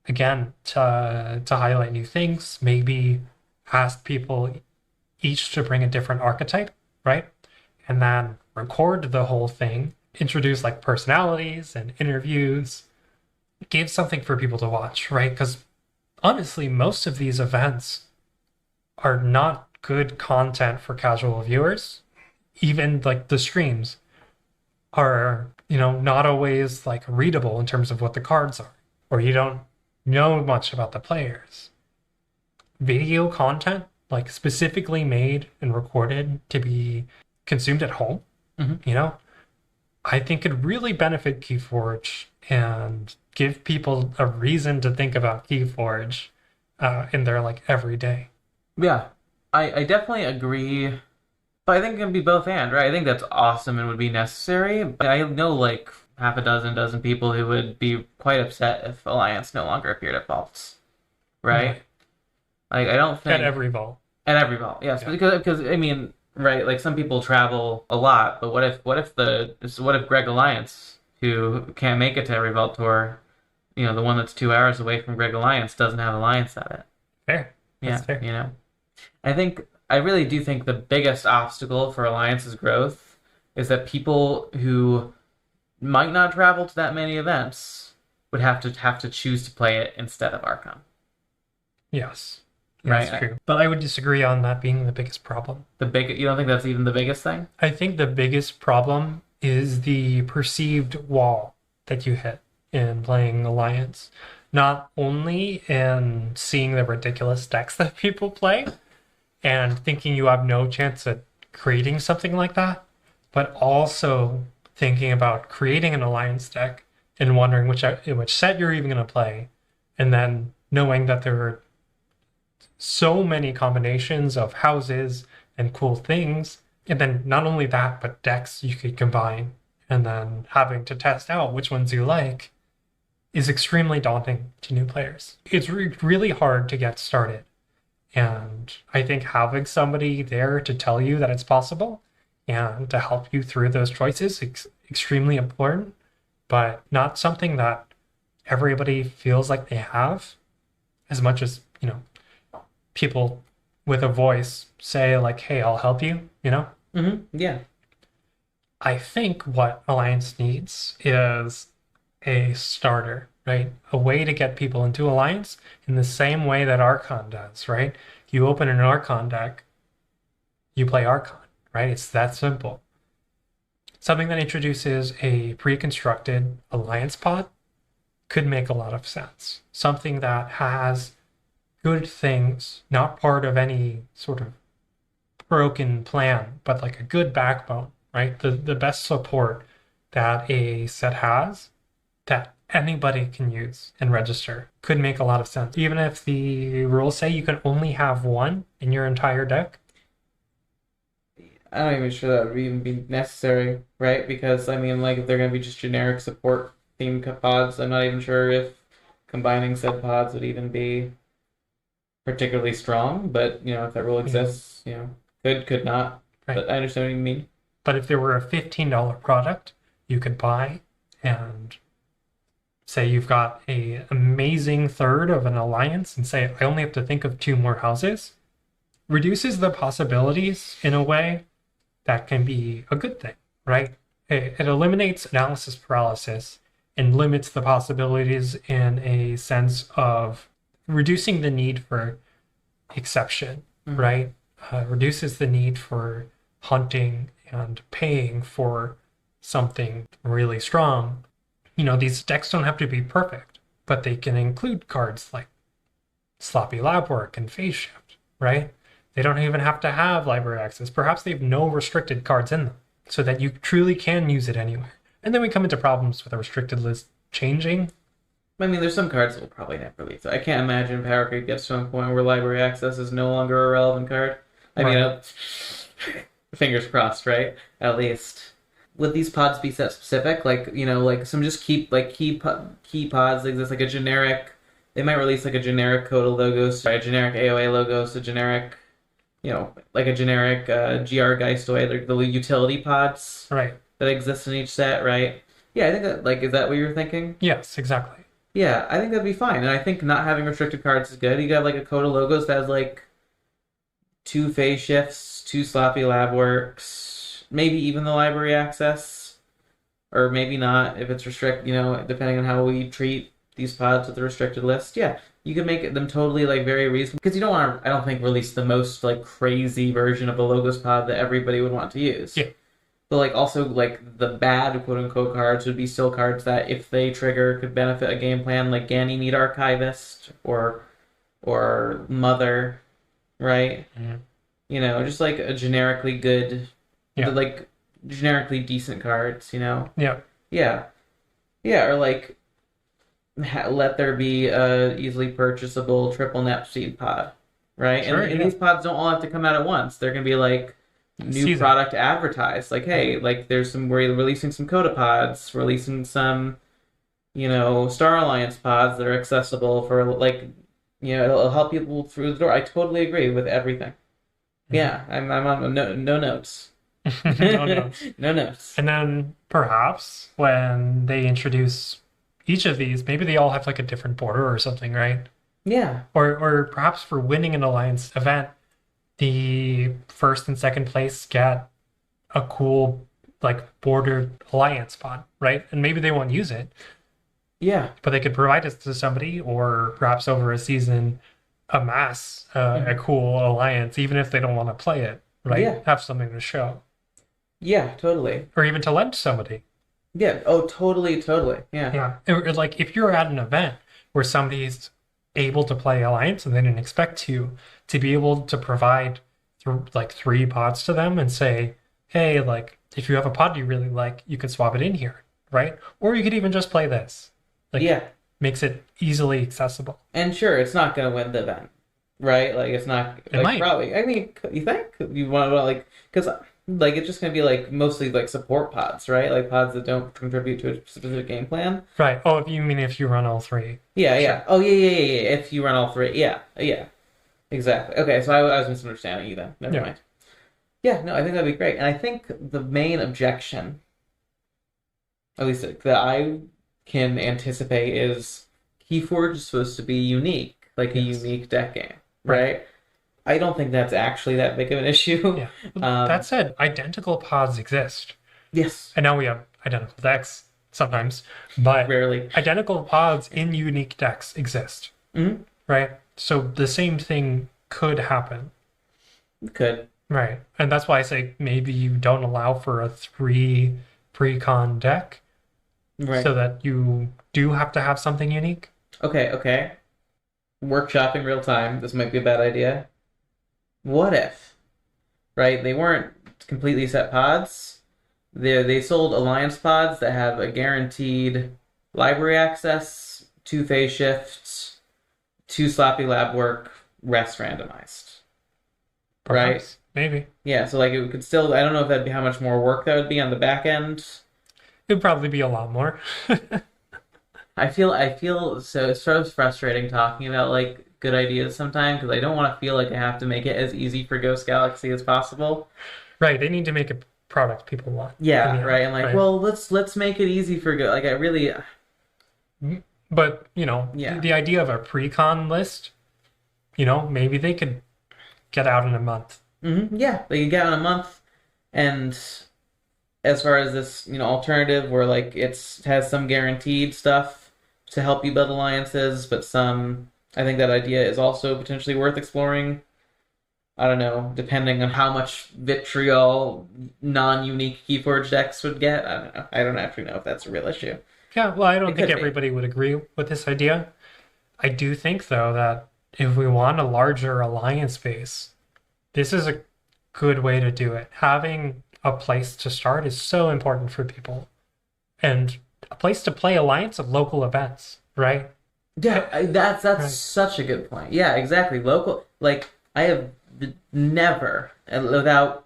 again to highlight new things, maybe ask people each to bring a different archetype, right? And then record the whole thing, introduce like personalities and interviews, give something for people to watch, right? Because honestly, most of these events are not good content for casual viewers. Even like the streams are, not always like readable in terms of what the cards are, or you don't know much about the players. Video content, like specifically made and recorded to be consumed at home, Mhm. I think could really benefit Keyforge and give people a reason to think about Keyforge in their like everyday. Yeah. I definitely agree. But I think it can be both and, right? I think that's awesome and would be necessary. But I know like half a dozen people who would be quite upset if Alliance no longer appeared at vaults, right? Right. Like I don't At think every vault. at every vault, yes, Yeah. because I mean, right? Like some people travel a lot, but what if Greg Alliance, who can't make it to every vault tour, the one that's 2 hours away from Greg Alliance, doesn't have Alliance at it? Fair. That's Yeah, fair. I really do think the biggest obstacle for Alliance's growth is that people who might not travel to that many events would have to choose to play it instead of Archon, Yes. Yeah, that's right? true. But I would disagree on that being the biggest problem. You don't think that's even the biggest thing? I think the biggest problem is the perceived wall that you hit in playing Alliance. Not only in seeing the ridiculous decks that people play and thinking you have no chance at creating something like that, but also thinking about creating an Alliance deck and wondering which set you're even going to play, and then knowing that there are so many combinations of houses and cool things. And then not only that, but decks you could combine. And then having to test out which ones you like is extremely daunting to new players. It's really hard to get started. And I think having somebody there to tell you that it's possible and to help you through those choices is extremely important, but not something that everybody feels like they have as much as, people with a voice say like, "Hey, I'll help you." Yeah. I think what Alliance needs is a starter, right? A way to get people into Alliance in the same way that Archon does, right? You open an Archon deck, you play Archon, right? It's that simple. Something that introduces a pre-constructed Alliance pod could make a lot of sense. Something that has good things, not part of any sort of broken plan, but like a good backbone, right? The best support that a set has that anybody can use and register could make a lot of sense. Even if the rules say you can only have one in your entire deck. I'm not even sure that would even be necessary, right? Because I mean, like if they're gonna be just generic support themed pods, I'm not even sure if combining said pods would even be particularly strong. But if that rule Yeah. exists, could not. Right. But I understand what you mean. But if there were a $15 product you could buy and say you've got a amazing third of an alliance and say I only have to think of two more houses, reduces the possibilities in a way that can be a good thing, right? It eliminates analysis paralysis and limits the possibilities in a sense of reducing the need for exception, right? Reduces the need for hunting and paying for something really strong. These decks don't have to be perfect, but they can include cards like Sloppy Lab Work and Phase Shift, right? They don't even have to have library access. Perhaps they have no restricted cards in them so that you truly can use it anywhere. And then we come into problems with a restricted list changing. I mean, there's some cards that will probably never leave. So I can't imagine Power Creep gets to a point where library access is no longer a relevant card. I mean, Right. fingers crossed, right? At least. Would these pods be set specific? Like some just key pods exist, like a generic. They might release like a generic Coda logos, a generic AOA logos, a generic, like a generic GR Geistoi, like the utility pods Right. that exist in each set, right? Yeah, I think that, like, is that what you were thinking? Yes, exactly. Yeah, I think that'd be fine. And I think not having restricted cards is good. You got like a Coda logos that has like two phase shifts, two sloppy lab works, maybe even the library access, or maybe not if it's depending on how we treat these pods with the restricted list. Yeah, you could make them totally like very reasonable because you don't want to, I don't think, release the most like crazy version of the logos pod that everybody would want to use. Yeah. But like also like the bad quote unquote cards would be still cards that if they trigger could benefit a game plan like Ganymede Archivist or Mother, right? Mhm. Just like a generically good, Yeah. like generically decent cards. Yeah. Yeah, yeah, or like let there be a easily purchasable triple nep seed pod, right? Sure, And yeah. these pods don't all have to come out at once. They're gonna be like new Season. product advertised. Like, hey, like we're releasing some Coda pods, releasing some, Star Alliance pods that are accessible for like, it'll help people through the door. I totally agree with everything. Yeah, I'm on no notes. No, no. No notes. And then perhaps when they introduce each of these, maybe they all have like a different border or something, right? Yeah. Or perhaps for winning an alliance event, the first and second place get a cool like bordered alliance pod, right? And maybe they won't use it, Yeah. but they could provide it to somebody, or perhaps over a season amass a cool alliance, even if they don't want to play it, right? Yeah. Have something to show, Yeah, totally. or even to lend to somebody. Yeah. Oh, totally, totally. Yeah. Yeah. Or like if you're at an event where somebody's able to play Alliance and they didn't expect to be able to provide like three pods to them and say, hey, like if you have a pod you really like, you could swap it in here, right? Or you could even just play this. Like Yeah. makes it easily accessible. And sure, it's not gonna win the event, right? Like it's not. It Like might. probably. I mean, you think you want to like because like it's just gonna be like mostly like support pods, right? Like pods that don't contribute to a specific game plan. Right. Oh, if you mean if you run all three. Yeah, Sure. yeah. Oh, yeah, yeah, yeah, yeah. If you run all three, yeah, yeah, exactly. Okay, so I was misunderstanding you then. Never Yeah. mind. Yeah, no, I think that'd be great. And I think the main objection, at least that I can anticipate, is Keyforge is supposed to be unique, like a Yes. unique deck game, Right. right? I don't think that's actually that big of an issue. Yeah. Um, That said, identical pods exist. yes, And now we have identical decks sometimes, but rarely. identical pods in unique decks exist, Hmm. right? So the same thing could happen, Could. right? And that's why I say maybe you don't allow for a three pre-con deck, Right. so that you do have to have something unique. Okay, okay. Workshopping real time. This might be a bad idea. What if, right? They weren't completely set pods. They sold alliance pods that have a guaranteed library access, two phase shifts, two sloppy lab work, rest randomized. Right? Perhaps, maybe. Yeah, so like it could still I don't know if that'd be how much more work that would be on the back end. It'd probably be a lot more. I feel so it's sort of frustrating talking about like good ideas sometimes because I don't want to feel like I have to make it as easy for Ghost Galaxy as possible. Right, they need to make a product people want in Yeah, the end, right. I'm like, right? well, let's make it easy for go. Like I really, But, yeah. the idea of a pre-con list, maybe they could get out in a month. Yeah, they can get on a month, and as far as this, alternative where like it's has some guaranteed stuff to help you build alliances, but some I think that idea is also potentially worth exploring. I don't know, depending on how much vitriol non-unique Keyforge decks would get. I don't know. I don't actually know if that's a real issue. Yeah, well, I don't It think could be. everybody would agree with this idea. I do think, though, that if we want a larger alliance base, this is a good way to do it. Having a place to start is so important for people, and a place to play alliance of local events, right? Yeah, that's Right. such a good point. Yeah, exactly. Local, like I have never, without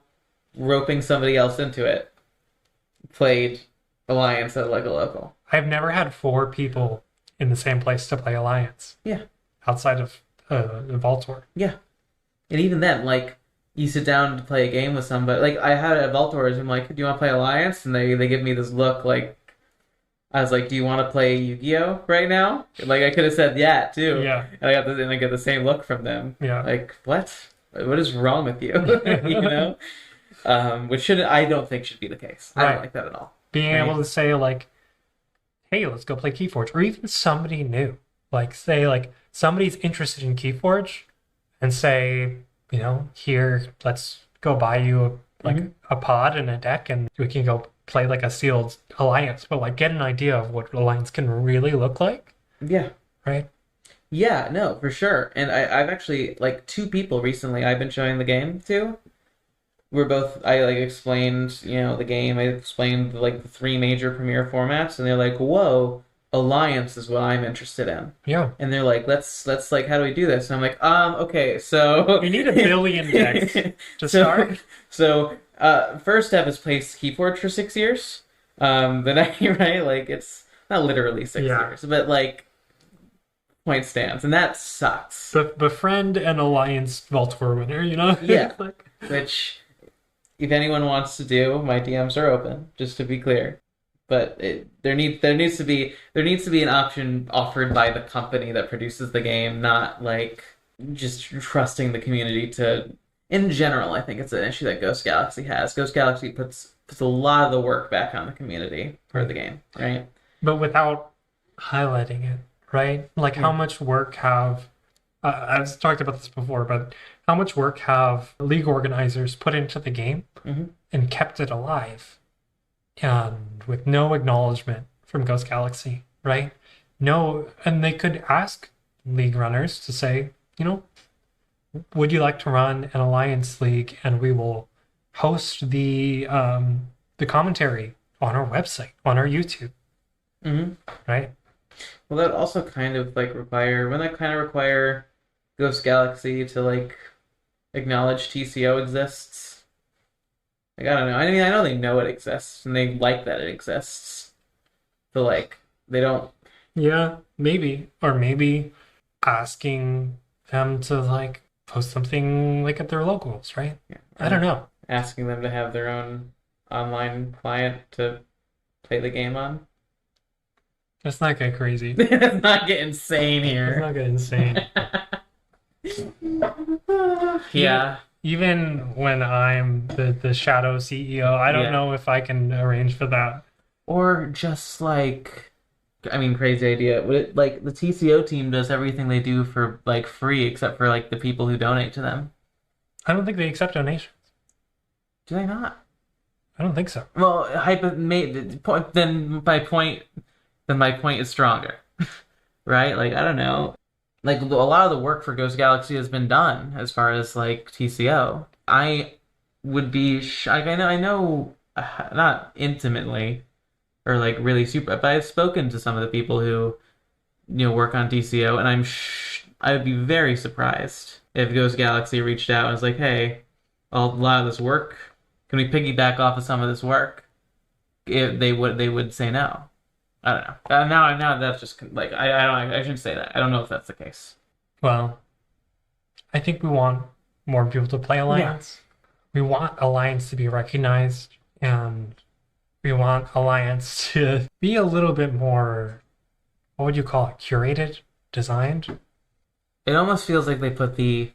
roping somebody else into it, played Alliance at like a local. I've never had four people in the same place to play alliance Yeah, outside of the Voltor. yeah. And even then, like you sit down to play a game with somebody. Like I had at Voltors, I'm like, "Do you want to play Alliance?" And they give me this look like I was like, "Do you want to play Yu-Gi-Oh right now?" Like I could have said yeah too, Yeah, and I get the same look from them. yeah. Like what? What is wrong with you? You know? Which should I don't think should be the case. I don't Right. like that at all. Being able Right? to say like, "Hey, let's go play Keyforge," or even somebody new, like say like somebody's interested in Keyforge, and say, here, let's go buy you like Hmm. a pod and a deck, and we can go play like a sealed alliance, but like get an idea of what alliance can really look like, Yeah. right? Yeah, no, for sure. And I've actually like two people recently I've been showing the game to. We're both I like explained, the game. I explained like the three major premiere formats, and they're like, "Whoa, Alliance is what I'm interested in." Yeah. And they're like, "Let's like, how do we do this?" And I'm like, okay, so You need a billion decks to so start. first step is play Keyforge for 6 years. The next right, like it's not literally six Yeah. years, but like point stands, and that sucks. Befriend an alliance Voltor winner, Yeah, like, which if anyone wants to do, my DMs are open, just to be clear. But there needs to be an option offered by the company that produces the game, not like just trusting the community to. In general, I think it's an issue that Ghost Galaxy has. Ghost Galaxy puts a lot of the work back on the community for the game, right? but without highlighting it, right? Like how Yeah. much work have I've talked about this before, but how much work have league organizers put into the game Hmm. and kept it alive, and with no acknowledgement from Ghost Galaxy, right? No, and they could ask league runners to say, would you like to run an alliance league, and we will host the commentary on our website, on our YouTube, Hmm. right? Well, that also kind of like require wouldn't that kind of require Ghost Galaxy to like acknowledge TCO exists? Like I don't know. I mean, I know they know it exists and they like that it exists, but like they don't. Yeah, maybe. Or maybe asking them to like post something like at their locals, right? Yeah, I don't or know. asking them to have their own online client to play the game on. Let's not get crazy. Let's not get insane Let's here. not get insane. Even Yeah, even when I'm the shadow CEO, I don't yeah. know if I can arrange for that. Or just like, I mean, crazy idea. Would it like the TCO team does everything they do for like free except for like the people who donate to them? I don't think they accept donations. Do they not? I don't think so. Well, then my point is stronger, right? Like I don't know, like a lot of the work for Ghost Galaxy has been done as far as like TCO. I would be like I know not intimately or like really super, but I've spoken to some of the people who work on TCO, and I would be very surprised if Ghost Galaxy reached out and was like, hey, a lot of this work, can we piggyback off of some of this work? If they would say no. I don't know. Now that's just like I shouldn't say that. I don't know if that's the case. Well, I think we want more people to play Yeah. Alliance. We want Alliance to be recognized, and we want Alliance to be a little bit more, what would you call it, curated, designed? It almost feels like they put the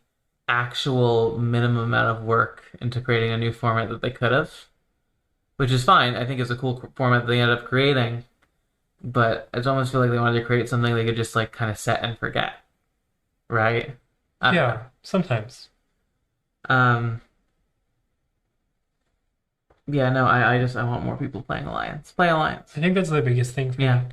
actual minimum amount of work into creating a new format that they could have, which is fine. I think it's a cool format that they ended up creating, but it almost feels like they wanted to create something they could just like kind of set and forget, right? I don't know. Yeah, sometimes. Um, yeah, no, I want more people playing Alliance. Play Alliance. I think that's the biggest thing for me. Yeah.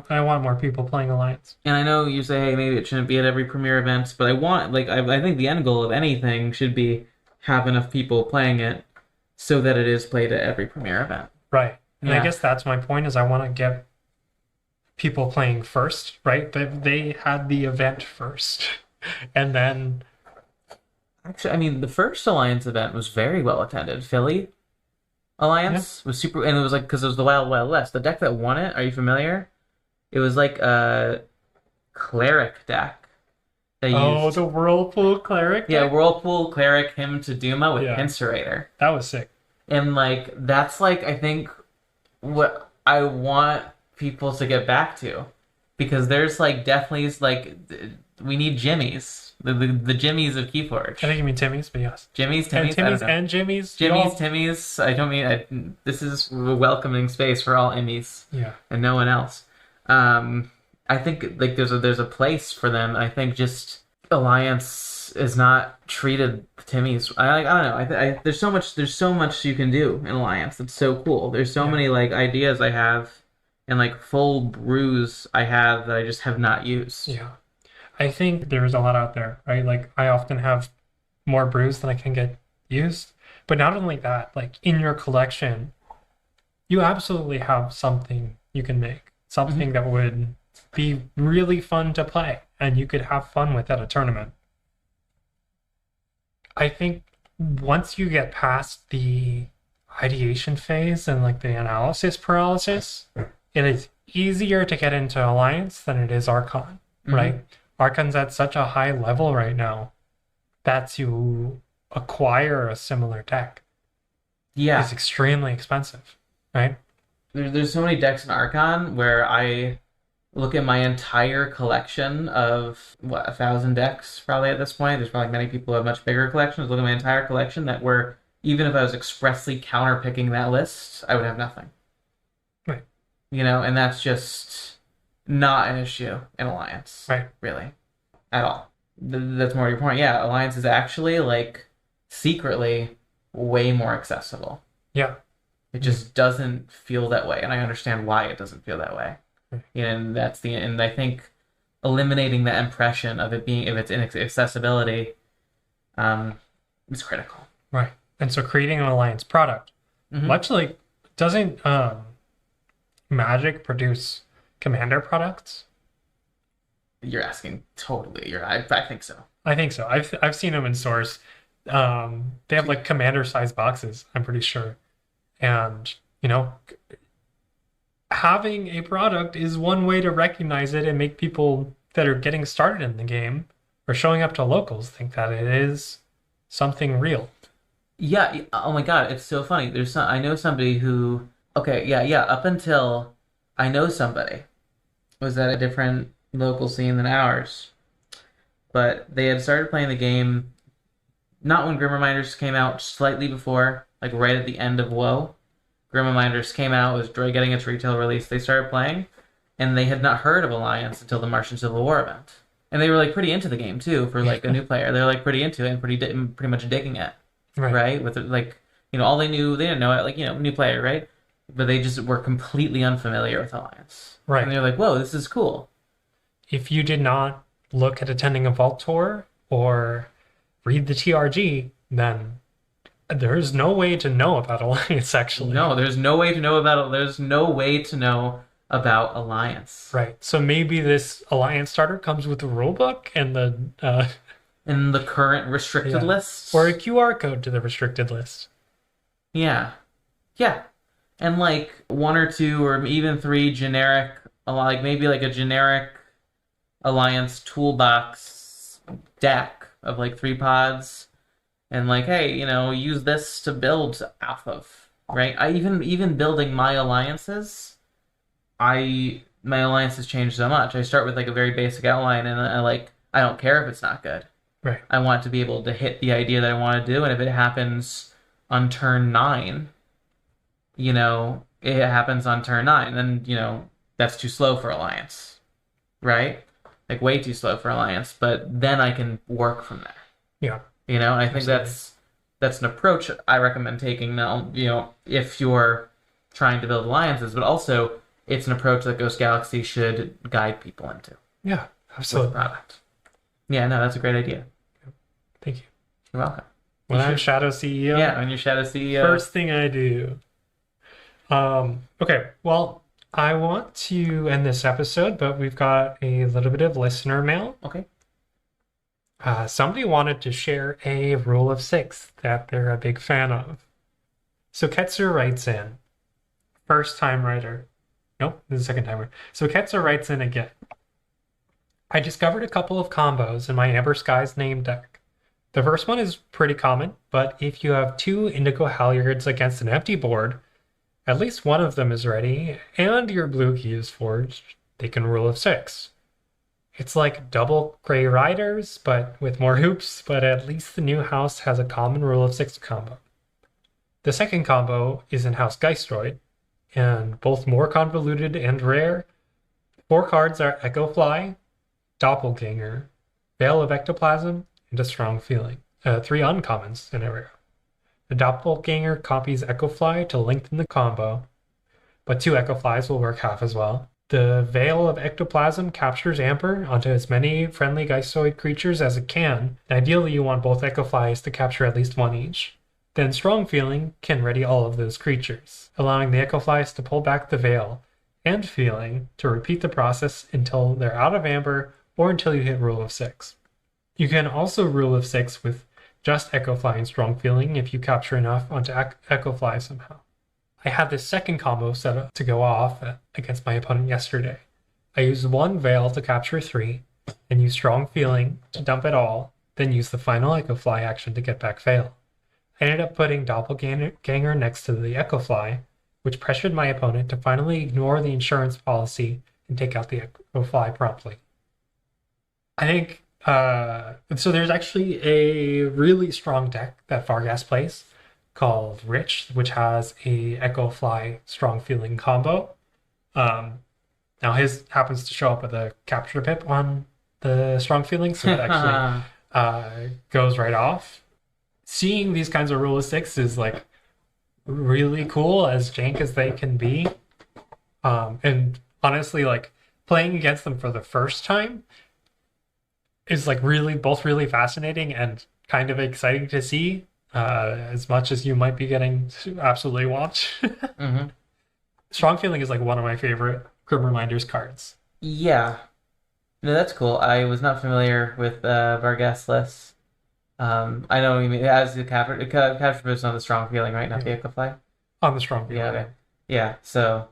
I want more people playing Alliance. And I know you say, hey, maybe it shouldn't be at every premiere event, but I want, like, I think the end goal of anything should be have enough people playing it so that it is played at every premiere event. Right. And I Yeah. guess that's my point is I want to get people playing first, right? They had the event first. And then Actually, I mean, the first Alliance event was very well attended. Philly Alliance was super, and it was like, because it was the Wild Wild West. The deck that won it, are you familiar? It was like a cleric deck. They oh, used, the Whirlpool Cleric yeah, deck? Whirlpool, Cleric, Hymn to Duma with Yeah. Pincerator. That was sick. And like that's like I think what I want people to get back to because there's like definitely we need Jimmies, the Jimmies of I Keyforge. think you mean Timmy's, but yes. Jimmy's, And Timmy's, I don't Timmy's know. and Jimmy's. Jimmy's, Timmy's. I don't mean this is a welcoming space for all Emmys Yeah. and no one else. I think like there's a place for them. I think just Alliance is not treated Timmy's. I don't know. There's so much you can do in Alliance. That's so cool. There's so Yeah. many like ideas I have and like full brews I have that I just have not used. Yeah. I think there's a lot out there, right? Like I often have more brews than I can get used. But not only that, like in your collection, you absolutely have something you can make, something that would be really fun to play and you could have fun with at a tournament. I think once you get past the ideation phase and like the analysis paralysis, it is easier to get into Alliance than it is Archon, right? Archon's at such a high level right now that to acquire a similar deck Yeah. is extremely expensive, right? There's so many decks in Archon where I look at my entire collection of 1,000 decks probably at this point. There's probably many people who have much bigger collections. Look at my entire collection that were even if I was expressly counterpicking that list, I would have nothing. Right. And that's just not an issue in Alliance. Right. Really. At all. That's more your point. Yeah, Alliance is actually like secretly way more accessible. Yeah. It just doesn't feel that way, and I understand why it doesn't feel that way. And I think eliminating that impression of it being if it's inaccessibility is critical. Right. And so creating an Alliance product, much like doesn't Magic produce Commander products? You're asking totally. I think so. I think so. I've seen them in stores. They have like Commander size boxes, I'm pretty sure. And, having a product is one way to recognize it and make people that are getting started in the game or showing up to locals think that it is something real. Yeah. Oh my God, it's so funny. I know somebody who. Okay. Yeah. Up until I know somebody was at a different local scene than ours, but they had started playing the game not when Grim Reminders came out, slightly before, like right at the end of WoW. Grim Reminders came out, was getting its retail release. They started playing, and they had not heard of Alliance until the Martian Civil War event. And they were like pretty into the game too for like a new player. They're like pretty into it and pretty much digging it, right? With like all they didn't know it, like, new player, right? But they just were completely unfamiliar with Alliance. And Right. they're like, whoa, this is cool. If you did not look at attending a vault tour or read the TRG, then there's no way to know about Alliance actually. No, there's no way to know about it. There's no way to know about Alliance. Right. So maybe this Alliance starter comes with a rulebook and the In the current restricted yeah, lists. or a QR code to the restricted list. Yeah. Yeah. And like one or two or even three generic, like maybe like a generic Alliance toolbox deck of like 3 pods, and like, hey, use this to build off of, right? I even building my alliances, my alliances change so much. I start with like a very basic outline, and I don't care if it's not good. Right. I want to be able to hit the idea that I want to do, and if it happens on turn 9, it happens on turn 9, then that's too slow for alliance, right? Like way too slow for alliance, but then I can work from there. Yeah. I think Absolutely. that's an approach I recommend taking now, if you're trying to build alliances, but also it's an approach that Ghost Galaxy should guide people into Yeah. with the Absolutely. product. Yeah, no, that's a great idea. Thank you. You're welcome. When You I'm should, Shadow CEO, yeah, on your Shadow CEO. first thing I do. Okay, well, I want to end this episode, but we've got a little bit of listener mail. Okay. Somebody wanted to share a rule of 6 that they're a big fan of. So Ketzer writes in, first time writer. Nope, this is the second timer. So Ketzer writes in again. I discovered a couple of combos in my Amber Skies name deck. The first one is pretty common, but if you have 2 Indigo Halyards against an empty board, at least one of them is ready, and your blue key is forged, they can rule of 6. It's like double Gray Riders, but with more hoops, but at least the new house has a common rule of 6 combo. The second combo is in House Geistroid, and both more convoluted and rare. 4 cards are Echo Fly, Doppelganger, Veil of Ectoplasm, and a Strong Feeling. 3 uncommons in a rare. The Doppelganger copies Echo Fly to lengthen the combo, but 2 Echo Flies will work half as well. The Veil of Ectoplasm captures Amber onto as many friendly Geistoid creatures as it can, and ideally you want both Echo Flies to capture at least one each. Then Strong Feeling can ready all of those creatures, allowing the Echo Flies to pull back the Veil, and Feeling to repeat the process until they're out of Amber or until you hit Rule of 6. You can also Rule of 6 with just Echo Fly and Strong Feeling if you capture enough onto Echo Fly somehow. I had this second combo set up to go off against my opponent yesterday. I used 1 Veil to capture 3, and used Strong Feeling to dump it all, then used the final Echo Fly action to get back Veil. I ended up putting Doppelganger next to the Echo Fly, which pressured my opponent to finally ignore the insurance policy and take out the Echo Fly promptly. I think so there's actually a really strong deck that Vargas plays called Rich, which has a Echo Fly Strong Feeling combo. Now his happens to show up with a capture pip on the Strong Feeling, so it actually goes right off. Seeing these kinds of rule of 6 is like really cool, as jank as they can be. And honestly, like playing against them for the first time is like both really fascinating and kind of exciting to see, as much as you might be getting to absolutely watch. Mm-hmm. Strong Feeling is like one of my favorite Grim Reminders cards. Yeah. No, that's cool. I was not familiar with Vargas lists. I know what you mean. It has the capture boost on the Strong Feeling, right? Not the Yeah. Echo Fly. On the Strong Feeling. Yeah, okay. Yeah, so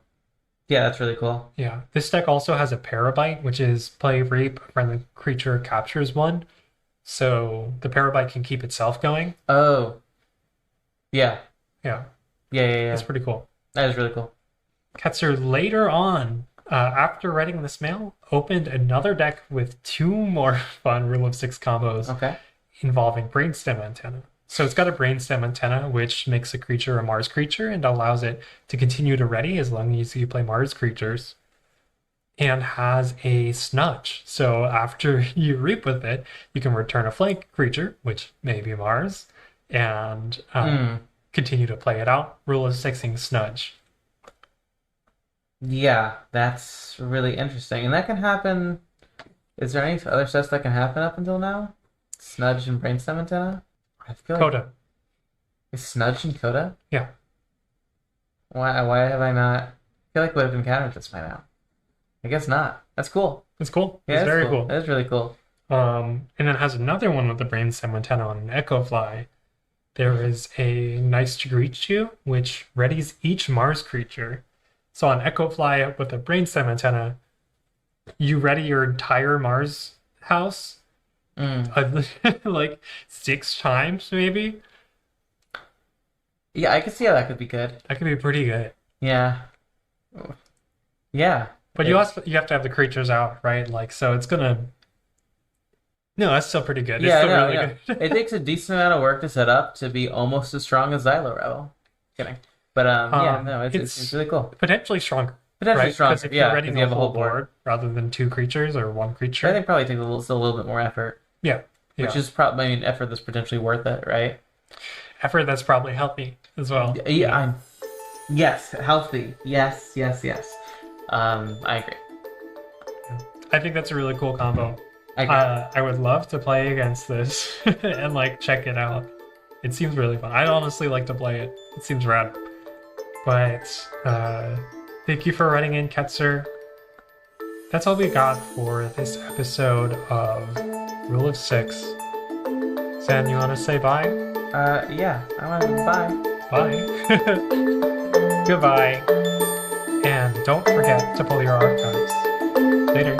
yeah, that's really cool. Yeah. This deck also has a Parabite, which is play Reap, a friendly creature captures 1. So the Parabite can keep itself going. Oh, yeah. Yeah. Yeah. That's pretty cool. That is really cool. Ketzer later on, after writing this mail, opened another deck with 2 more fun Rule of 6 combos Okay. involving Brainstem Antenna. So it's got a Brainstem Antenna, which makes a creature a Mars creature and allows it to continue to ready as long as you play Mars creatures, and has a Snudge. So after you reap with it, you can return a flank creature, which may be Mars, and continue to play it out. Rule of sixing Snudge. Yeah, that's really interesting. And that can happen. Is there any other stuff that can happen up until now? Snudge and Brainstem antenna? I feel like Coda. is Snudge and Coda? Yeah. Why have I not? I feel like we would have encountered this by now. I guess not. That's cool. It's cool. Yeah, It's that's very cool. cool. That is really cool. And it has another one with the brainstem antenna on an Echo Fly. There is a nice to greet you, which readies each Mars creature. So on Echo Fly with a brainstem antenna, you ready your entire Mars house like 6 times, maybe. Yeah, I could see how that could be good. That could be pretty good. Yeah. Yeah. But you have to have the creatures out, right? Like, so it's gonna. No, that's still pretty good. It's Yeah, still no, really yeah. good. It takes a decent amount of work to set up to be almost as strong as Xylo Rebel. Kidding. But yeah, no, it's really cool. Potentially stronger. Potentially Right? stronger, Because if yeah, you're ready because the you have a whole whole board. rather than 2 creatures or 1 creature. I think probably takes still a little bit more effort, Yeah. which is probably, I mean, effort that's potentially worth it, right? Effort that's probably healthy as well. Yeah, yes, healthy. Yes, yes, yes. I agree. I think that's a really cool combo. I agree. I would love to play against this and like check it out. It seems really fun. I'd honestly like to play it. It seems rad. But thank you for writing in, Ketzer. That's all we got for this episode of Rule of 6. Zan, you want to say bye? Yeah, I want to bye. Bye. Goodbye. And don't forget to pull your archives. Later.